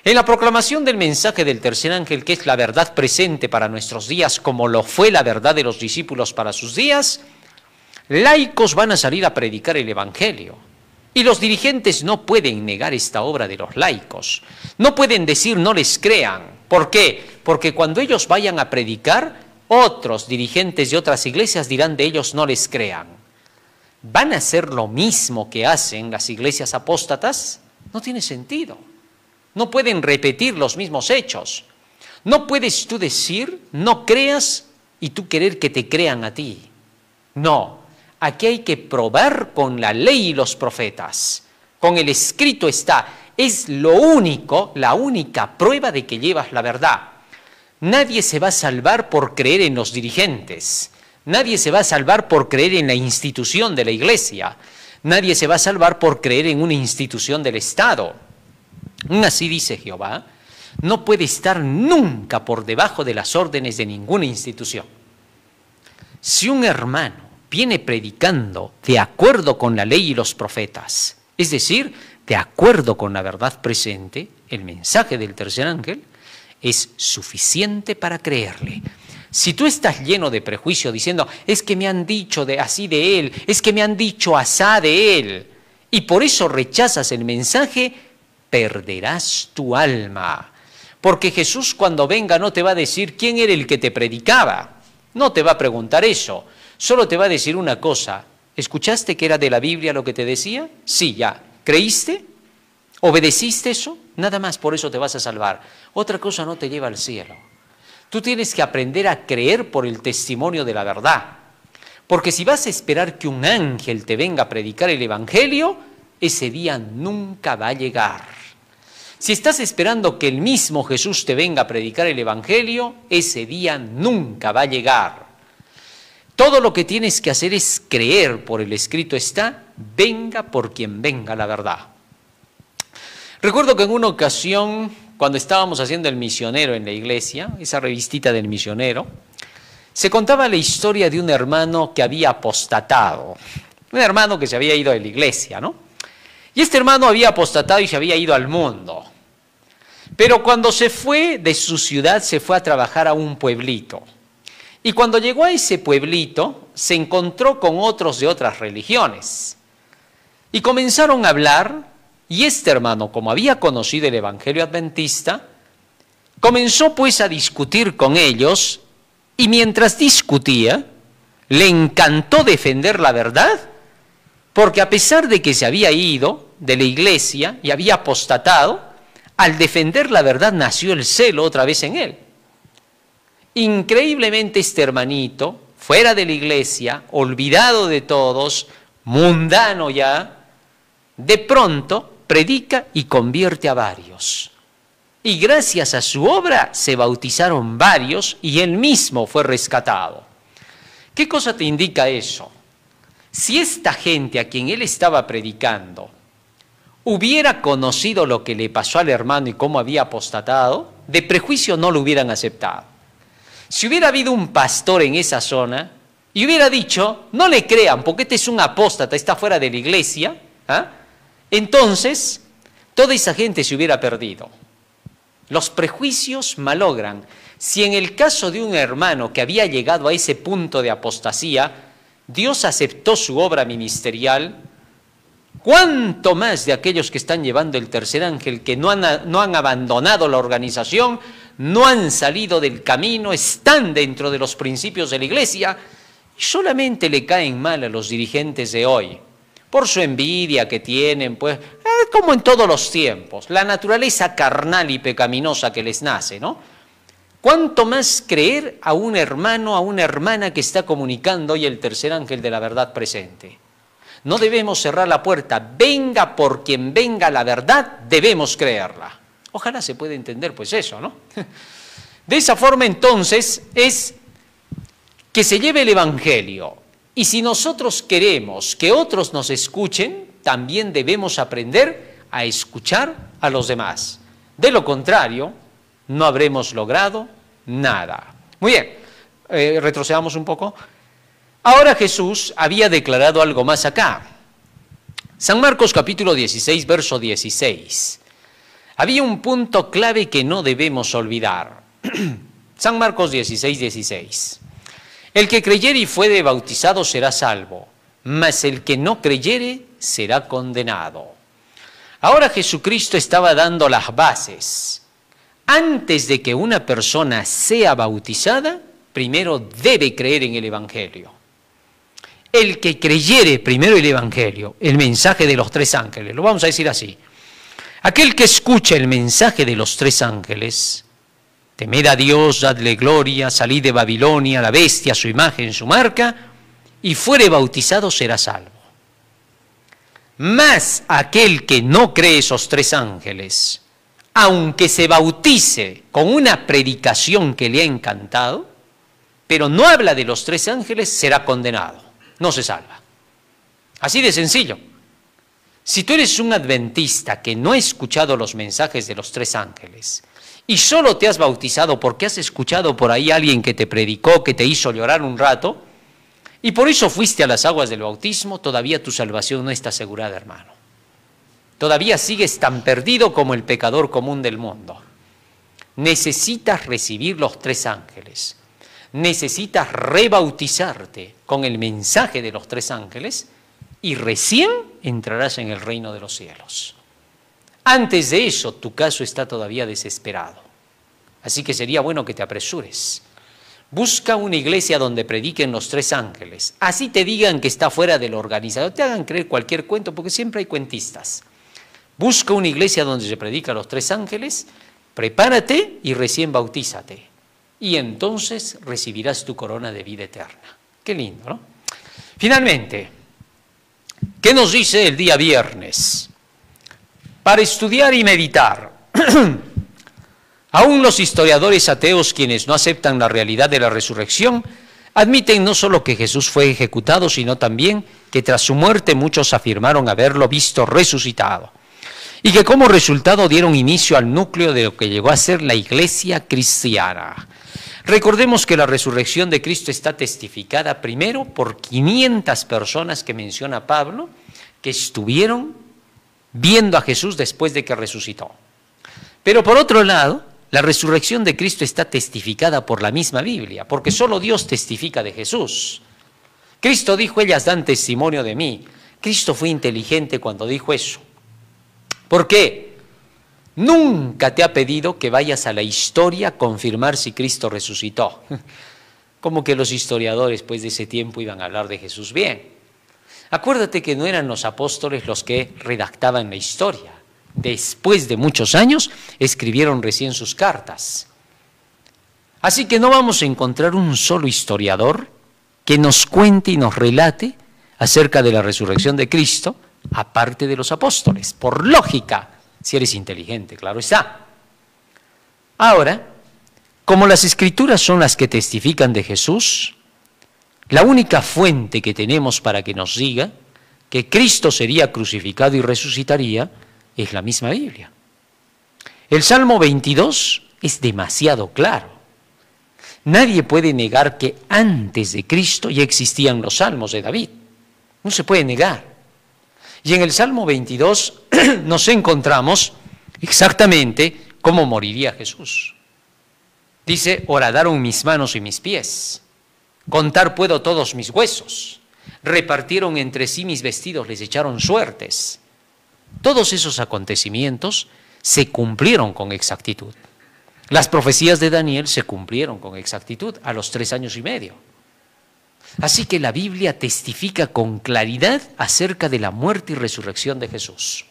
En la proclamación del mensaje del tercer ángel, que es la verdad presente para nuestros días, como lo fue la verdad de los discípulos para sus días, laicos van a salir a predicar el Evangelio. Y los dirigentes no pueden negar esta obra de los laicos. No pueden decir no les crean. ¿Por qué? Porque cuando ellos vayan a predicar, otros dirigentes de otras iglesias dirán de ellos no les crean. ¿Van a hacer lo mismo que hacen las iglesias apóstatas? No tiene sentido. No pueden repetir los mismos hechos. No puedes tú decir, no creas, y tú querer que te crean a ti. No, aquí hay que probar con la ley y los profetas. Con el escrito está. Es lo único, la única prueba de que llevas la verdad. Nadie se va a salvar por creer en los dirigentes. Nadie se va a salvar por creer en la institución de la iglesia. Nadie se va a salvar por creer en una institución del Estado. Así dice Jehová, no puede estar nunca por debajo de las órdenes de ninguna institución. Si un hermano viene predicando de acuerdo con la ley y los profetas, es decir, de acuerdo con la verdad presente, el mensaje del tercer ángel, es suficiente para creerle. Si tú estás lleno de prejuicio diciendo, es que me han dicho así de él, es que me han dicho asá de él, y por eso rechazas el mensaje, perderás tu alma. Porque Jesús cuando venga no te va a decir quién era el que te predicaba. No te va a preguntar eso. Solo te va a decir una cosa. ¿Escuchaste que era de la Biblia lo que te decía? Sí, ya. ¿Creíste? ¿Obedeciste eso? Nada más, por eso te vas a salvar. Otra cosa no te lleva al cielo. Tú tienes que aprender a creer por el testimonio de la verdad. Porque si vas a esperar que un ángel te venga a predicar el Evangelio, ese día nunca va a llegar. Si estás esperando que el mismo Jesús te venga a predicar el Evangelio, ese día nunca va a llegar. Todo lo que tienes que hacer es creer por el escrito está, venga por quien venga la verdad. Recuerdo que en una ocasión, cuando estábamos haciendo El Misionero en la iglesia, esa revistita del misionero, se contaba la historia de un hermano que había apostatado. Un hermano que se había ido de la iglesia, ¿no? Y este hermano había apostatado y se había ido al mundo. Pero cuando se fue de su ciudad, se fue a trabajar a un pueblito. Y cuando llegó a ese pueblito, se encontró con otros de otras religiones. Y comenzaron a hablar, y este hermano, como había conocido el Evangelio Adventista, comenzó pues a discutir con ellos, y mientras discutía, le encantó defender la verdad, porque a pesar de que se había ido de la iglesia y había apostatado, al defender la verdad nació el celo otra vez en él. Increíblemente este hermanito, fuera de la iglesia, olvidado de todos, mundano ya, de pronto predica y convierte a varios. Y gracias a su obra se bautizaron varios y él mismo fue rescatado. ¿Qué cosa te indica eso? Si esta gente a quien él estaba predicando hubiera conocido lo que le pasó al hermano y cómo había apostatado, de prejuicio no lo hubieran aceptado. Si hubiera habido un pastor en esa zona y hubiera dicho, no le crean porque este es un apóstata, está fuera de la iglesia, entonces toda esa gente se hubiera perdido. Los prejuicios malogran. Si en el caso de un hermano que había llegado a ese punto de apostasía, Dios aceptó su obra ministerial, ¿cuánto más de aquellos que están llevando el tercer ángel, que no han abandonado la organización, no han salido del camino, están dentro de los principios de la iglesia y solamente le caen mal a los dirigentes de hoy? Por su envidia que tienen, pues, como en todos los tiempos, la naturaleza carnal y pecaminosa que les nace, ¿no? ¿Cuánto más creer a un hermano, a una hermana que está comunicando hoy el tercer ángel de la verdad presente? No debemos cerrar la puerta, venga por quien venga la verdad, debemos creerla. Ojalá se pueda entender pues eso, ¿no? De esa forma entonces es que se lleve el evangelio. Y si nosotros queremos que otros nos escuchen, también debemos aprender a escuchar a los demás. De lo contrario, no habremos logrado nada. Muy bien, retrocedamos un poco. Ahora Jesús había declarado algo más acá. San Marcos capítulo 16, verso 16. Había un punto clave que no debemos olvidar. San Marcos 16, 16. El que creyere y fuere bautizado será salvo, mas el que no creyere será condenado. Ahora Jesucristo estaba dando las bases. Antes de que una persona sea bautizada, primero debe creer en el Evangelio. El que creyere primero el Evangelio, el mensaje de los tres ángeles, lo vamos a decir así. Aquel que escucha el mensaje de los tres ángeles, temed a Dios, dadle gloria, salid de Babilonia, la bestia, su imagen, su marca, y fuere bautizado será salvo. Mas aquel que no cree esos tres ángeles, aunque se bautice con una predicación que le ha encantado, pero no habla de los tres ángeles, será condenado, no se salva. Así de sencillo. Si tú eres un adventista que no ha escuchado los mensajes de los tres ángeles y solo te has bautizado porque has escuchado por ahí a alguien que te predicó, que te hizo llorar un rato, y por eso fuiste a las aguas del bautismo, todavía tu salvación no está asegurada, hermano. Todavía sigues tan perdido como el pecador común del mundo. Necesitas recibir los tres ángeles. Necesitas rebautizarte con el mensaje de los tres ángeles y recién entrarás en el reino de los cielos. Antes de eso, tu caso está todavía desesperado. Así que sería bueno que te apresures. Busca una iglesia donde prediquen los tres ángeles. Así te digan que está fuera del organizador, te hagan creer cualquier cuento, porque siempre hay cuentistas. Busca una iglesia donde se predica los tres ángeles, prepárate y recién bautízate. Y entonces recibirás tu corona de vida eterna. Qué lindo, ¿no? Finalmente, ¿qué nos dice el día viernes? Para estudiar y meditar. Aún los historiadores ateos, quienes no aceptan la realidad de la resurrección, admiten no solo que Jesús fue ejecutado, sino también que tras su muerte muchos afirmaron haberlo visto resucitado, y que como resultado dieron inicio al núcleo de lo que llegó a ser la iglesia cristiana. Recordemos que la resurrección de Cristo está testificada primero por 500 personas que menciona Pablo, que estuvieron viendo a Jesús después de que resucitó. Pero por otro lado, la resurrección de Cristo está testificada por la misma Biblia, porque solo Dios testifica de Jesús. Cristo dijo, ellas dan testimonio de mí. Cristo fue inteligente cuando dijo eso. ¿Por qué? Nunca te ha pedido que vayas a la historia a confirmar si Cristo resucitó. Como que los historiadores pues, de ese tiempo iban a hablar de Jesús bien. Acuérdate que no eran los apóstoles los que redactaban la historia. Después de muchos años, escribieron recién sus cartas. Así que no vamos a encontrar un solo historiador que nos cuente y nos relate acerca de la resurrección de Cristo, aparte de los apóstoles. Por lógica, si eres inteligente, claro está. Ahora, como las Escrituras son las que testifican de Jesús, la única fuente que tenemos para que nos diga que Cristo sería crucificado y resucitaría es la misma Biblia. El Salmo 22 es demasiado claro. Nadie puede negar que antes de Cristo ya existían los salmos de David. No se puede negar. Y en el Salmo 22 nos encontramos exactamente cómo moriría Jesús. Dice, horadaron mis manos y mis pies, contar puedo todos mis huesos, repartieron entre sí mis vestidos, les echaron suertes. Todos esos acontecimientos se cumplieron con exactitud. Las profecías de Daniel se cumplieron con exactitud a los 3 años y medio. Así que la Biblia testifica con claridad acerca de la muerte y resurrección de Jesús.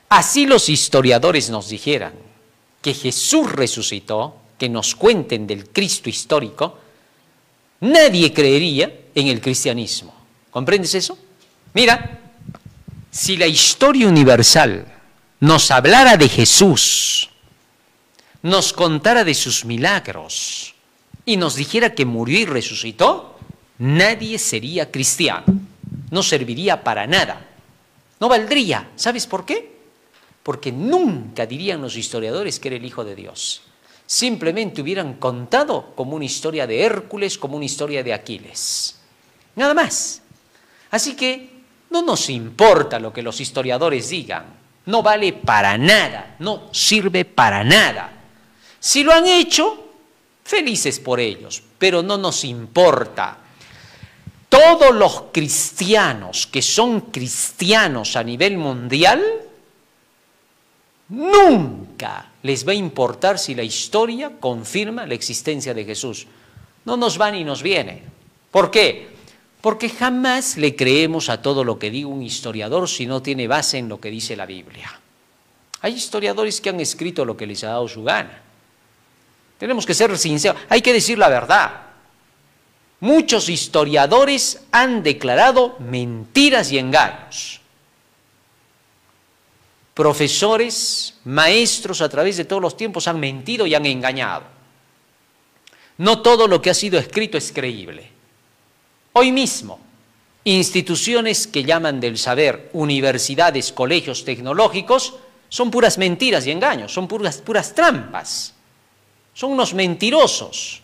Así los historiadores nos dijeran que Jesús resucitó, que nos cuenten del Cristo histórico, nadie creería en el cristianismo. ¿Comprendes eso? Mira, si la historia universal nos hablara de Jesús, nos contara de sus milagros y nos dijera que murió y resucitó, nadie sería cristiano. No serviría para nada. No valdría. ¿Sabes por qué? Porque nunca dirían los historiadores que era el Hijo de Dios. Simplemente hubieran contado como una historia de Hércules, como una historia de Aquiles. Nada más. Así que no nos importa lo que los historiadores digan. No vale para nada, no sirve para nada. Si lo han hecho, felices por ellos, pero no nos importa. Todos los cristianos que son cristianos a nivel mundial, nunca les va a importar si la historia confirma la existencia de Jesús. No nos va ni nos viene. ¿Por qué? Porque jamás le creemos a todo lo que diga un historiador si no tiene base en lo que dice la Biblia. Hay historiadores que han escrito lo que les ha dado su gana. Tenemos que ser sinceros, hay que decir la verdad. Muchos historiadores han declarado mentiras y engaños. Profesores, maestros a través de todos los tiempos han mentido y han engañado. No todo lo que ha sido escrito es creíble. Hoy mismo, instituciones que llaman del saber, universidades, colegios tecnológicos, son puras mentiras y engaños, son puras trampas. Son unos mentirosos.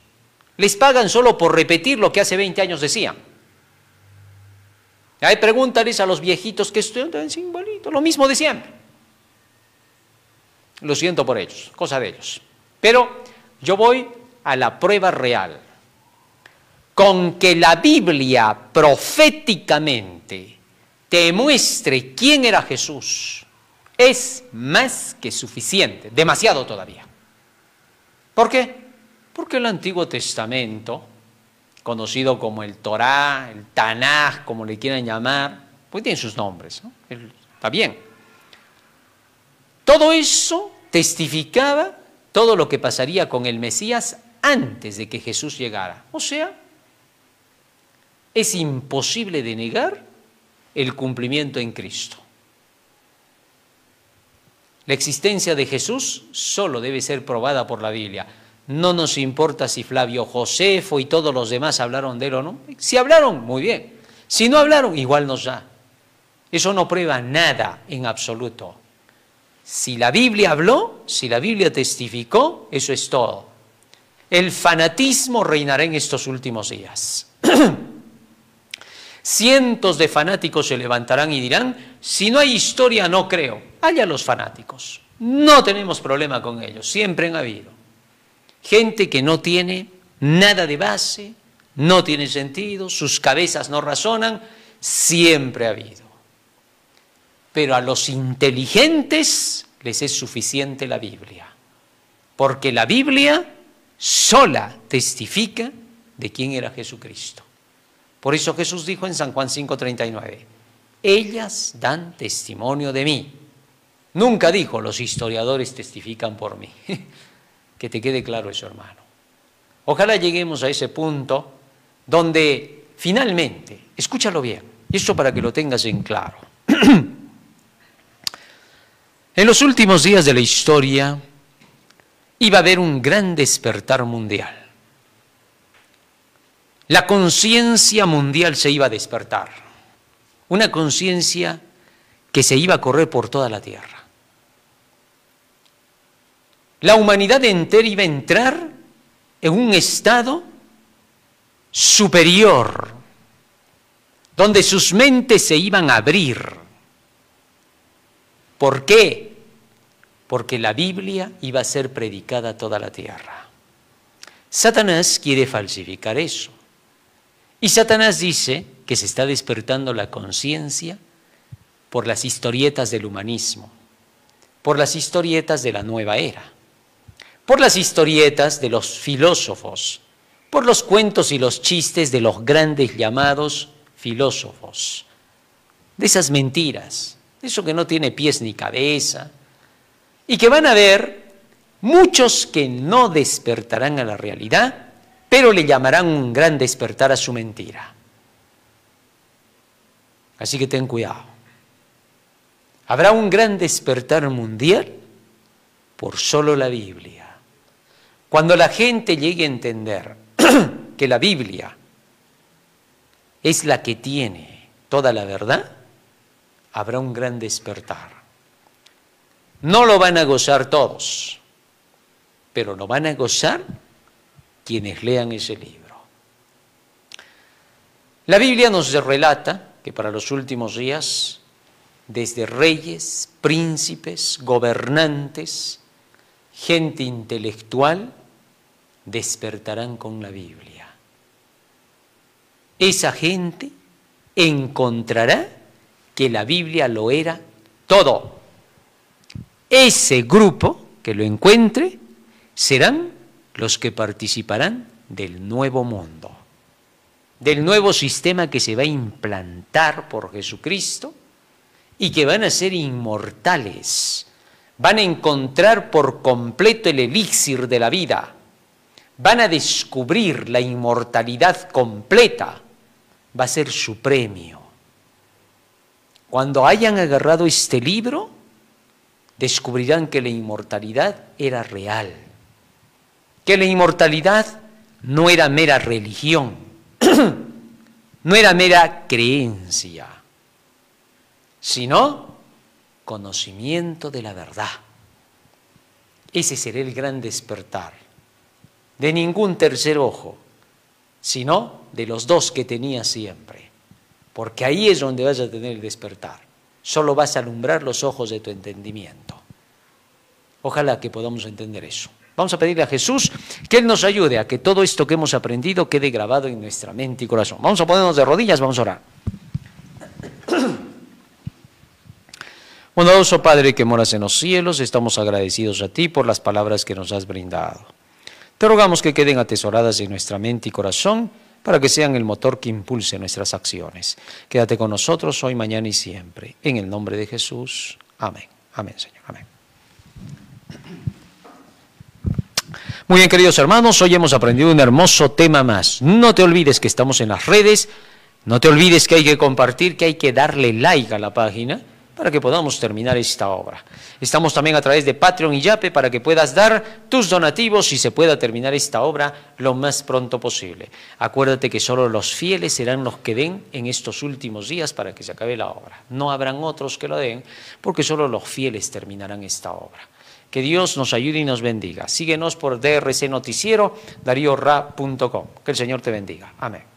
Les pagan solo por repetir lo que hace 20 años decían. Ahí pregúntales a los viejitos que estudian igualito, lo mismo de siempre. Lo siento por ellos, cosa de ellos. Pero yo voy a la prueba real. Con que la Biblia proféticamente te muestre quién era Jesús, es más que suficiente, demasiado todavía. ¿Por qué? Porque el Antiguo Testamento, conocido como el Torá, el Tanaj, como le quieran llamar, pues tiene sus nombres, ¿no? Está bien. Todo eso testificaba todo lo que pasaría con el Mesías antes de que Jesús llegara. O sea, es imposible de negar el cumplimiento en Cristo. La existencia de Jesús solo debe ser probada por la Biblia. No nos importa si Flavio Josefo y todos los demás hablaron de él o no. Si hablaron, muy bien. Si no hablaron, igual nos da. Eso no prueba nada en absoluto. Si la Biblia habló, si la Biblia testificó, eso es todo. El fanatismo reinará en estos últimos días. Cientos de fanáticos se levantarán y dirán, si no hay historia no creo. Allá los fanáticos. No tenemos problema con ellos, siempre han habido. Gente que no tiene nada de base, no tiene sentido, sus cabezas no razonan, siempre ha habido. Pero a los inteligentes les es suficiente la Biblia, porque la Biblia sola testifica de quién era Jesucristo. Por eso Jesús dijo en San Juan 5:39, ellas dan testimonio de mí. Nunca dijo, los historiadores testifican por mí. Que te quede claro eso, hermano. Ojalá lleguemos a ese punto donde finalmente, escúchalo bien, y esto para que lo tengas en claro. En los últimos días de la historia, iba a haber un gran despertar mundial. La conciencia mundial se iba a despertar. Una conciencia que se iba a correr por toda la tierra. La humanidad entera iba a entrar en un estado superior, donde sus mentes se iban a abrir. ¿Por qué? Porque la Biblia iba a ser predicada a toda la tierra. Satanás quiere falsificar eso. Y Satanás dice que se está despertando la conciencia por las historietas del humanismo, por las historietas de la nueva era, por las historietas de los filósofos, por los cuentos y los chistes de los grandes llamados filósofos, de esas mentiras, de eso que no tiene pies ni cabeza, y que van a haber muchos que no despertarán a la realidad, pero le llamarán un gran despertar a su mentira. Así que ten cuidado. Habrá un gran despertar mundial por solo la Biblia. Cuando la gente llegue a entender que la Biblia es la que tiene toda la verdad, habrá un gran despertar. No lo van a gozar todos, pero lo van a gozar quienes lean ese libro. La Biblia nos relata que para los últimos días, desde reyes, príncipes, gobernantes, gente intelectual, despertarán con la Biblia. Esa gente encontrará que la Biblia lo era todo. Ese grupo que lo encuentre serán los que participarán del nuevo mundo, del nuevo sistema que se va a implantar por Jesucristo y que van a ser inmortales, van a encontrar por completo el elixir de la vida, van a descubrir la inmortalidad completa, va a ser su premio. Cuando hayan agarrado este libro, descubrirán que la inmortalidad era real, que la inmortalidad no era mera religión, no era mera creencia, sino conocimiento de la verdad. Ese será el gran despertar, de ningún tercer ojo, sino de los dos que tenía siempre, porque ahí es donde vas a tener el despertar. Solo vas a alumbrar los ojos de tu entendimiento. Ojalá que podamos entender eso. Vamos a pedirle a Jesús que Él nos ayude a que todo esto que hemos aprendido quede grabado en nuestra mente y corazón. Vamos a ponernos de rodillas, vamos a orar. Bondadoso Padre que moras en los cielos, estamos agradecidos a Ti por las palabras que nos has brindado. Te rogamos que queden atesoradas en nuestra mente y corazón para que sean el motor que impulse nuestras acciones. Quédate con nosotros hoy, mañana y siempre. En el nombre de Jesús. Amén. Amén, Señor. Amén. Muy bien, queridos hermanos, hoy hemos aprendido un hermoso tema más. No te olvides que estamos en las redes, no te olvides que hay que compartir, que hay que darle like a la página para que podamos terminar esta obra. Estamos también a través de Patreon y Yape para que puedas dar tus donativos y se pueda terminar esta obra lo más pronto posible. Acuérdate que solo los fieles serán los que den en estos últimos días para que se acabe la obra. No habrán otros que lo den porque solo los fieles terminarán esta obra. Que Dios nos ayude y nos bendiga. Síguenos por DRC Noticiero, DarioRa.com. Que el Señor te bendiga. Amén.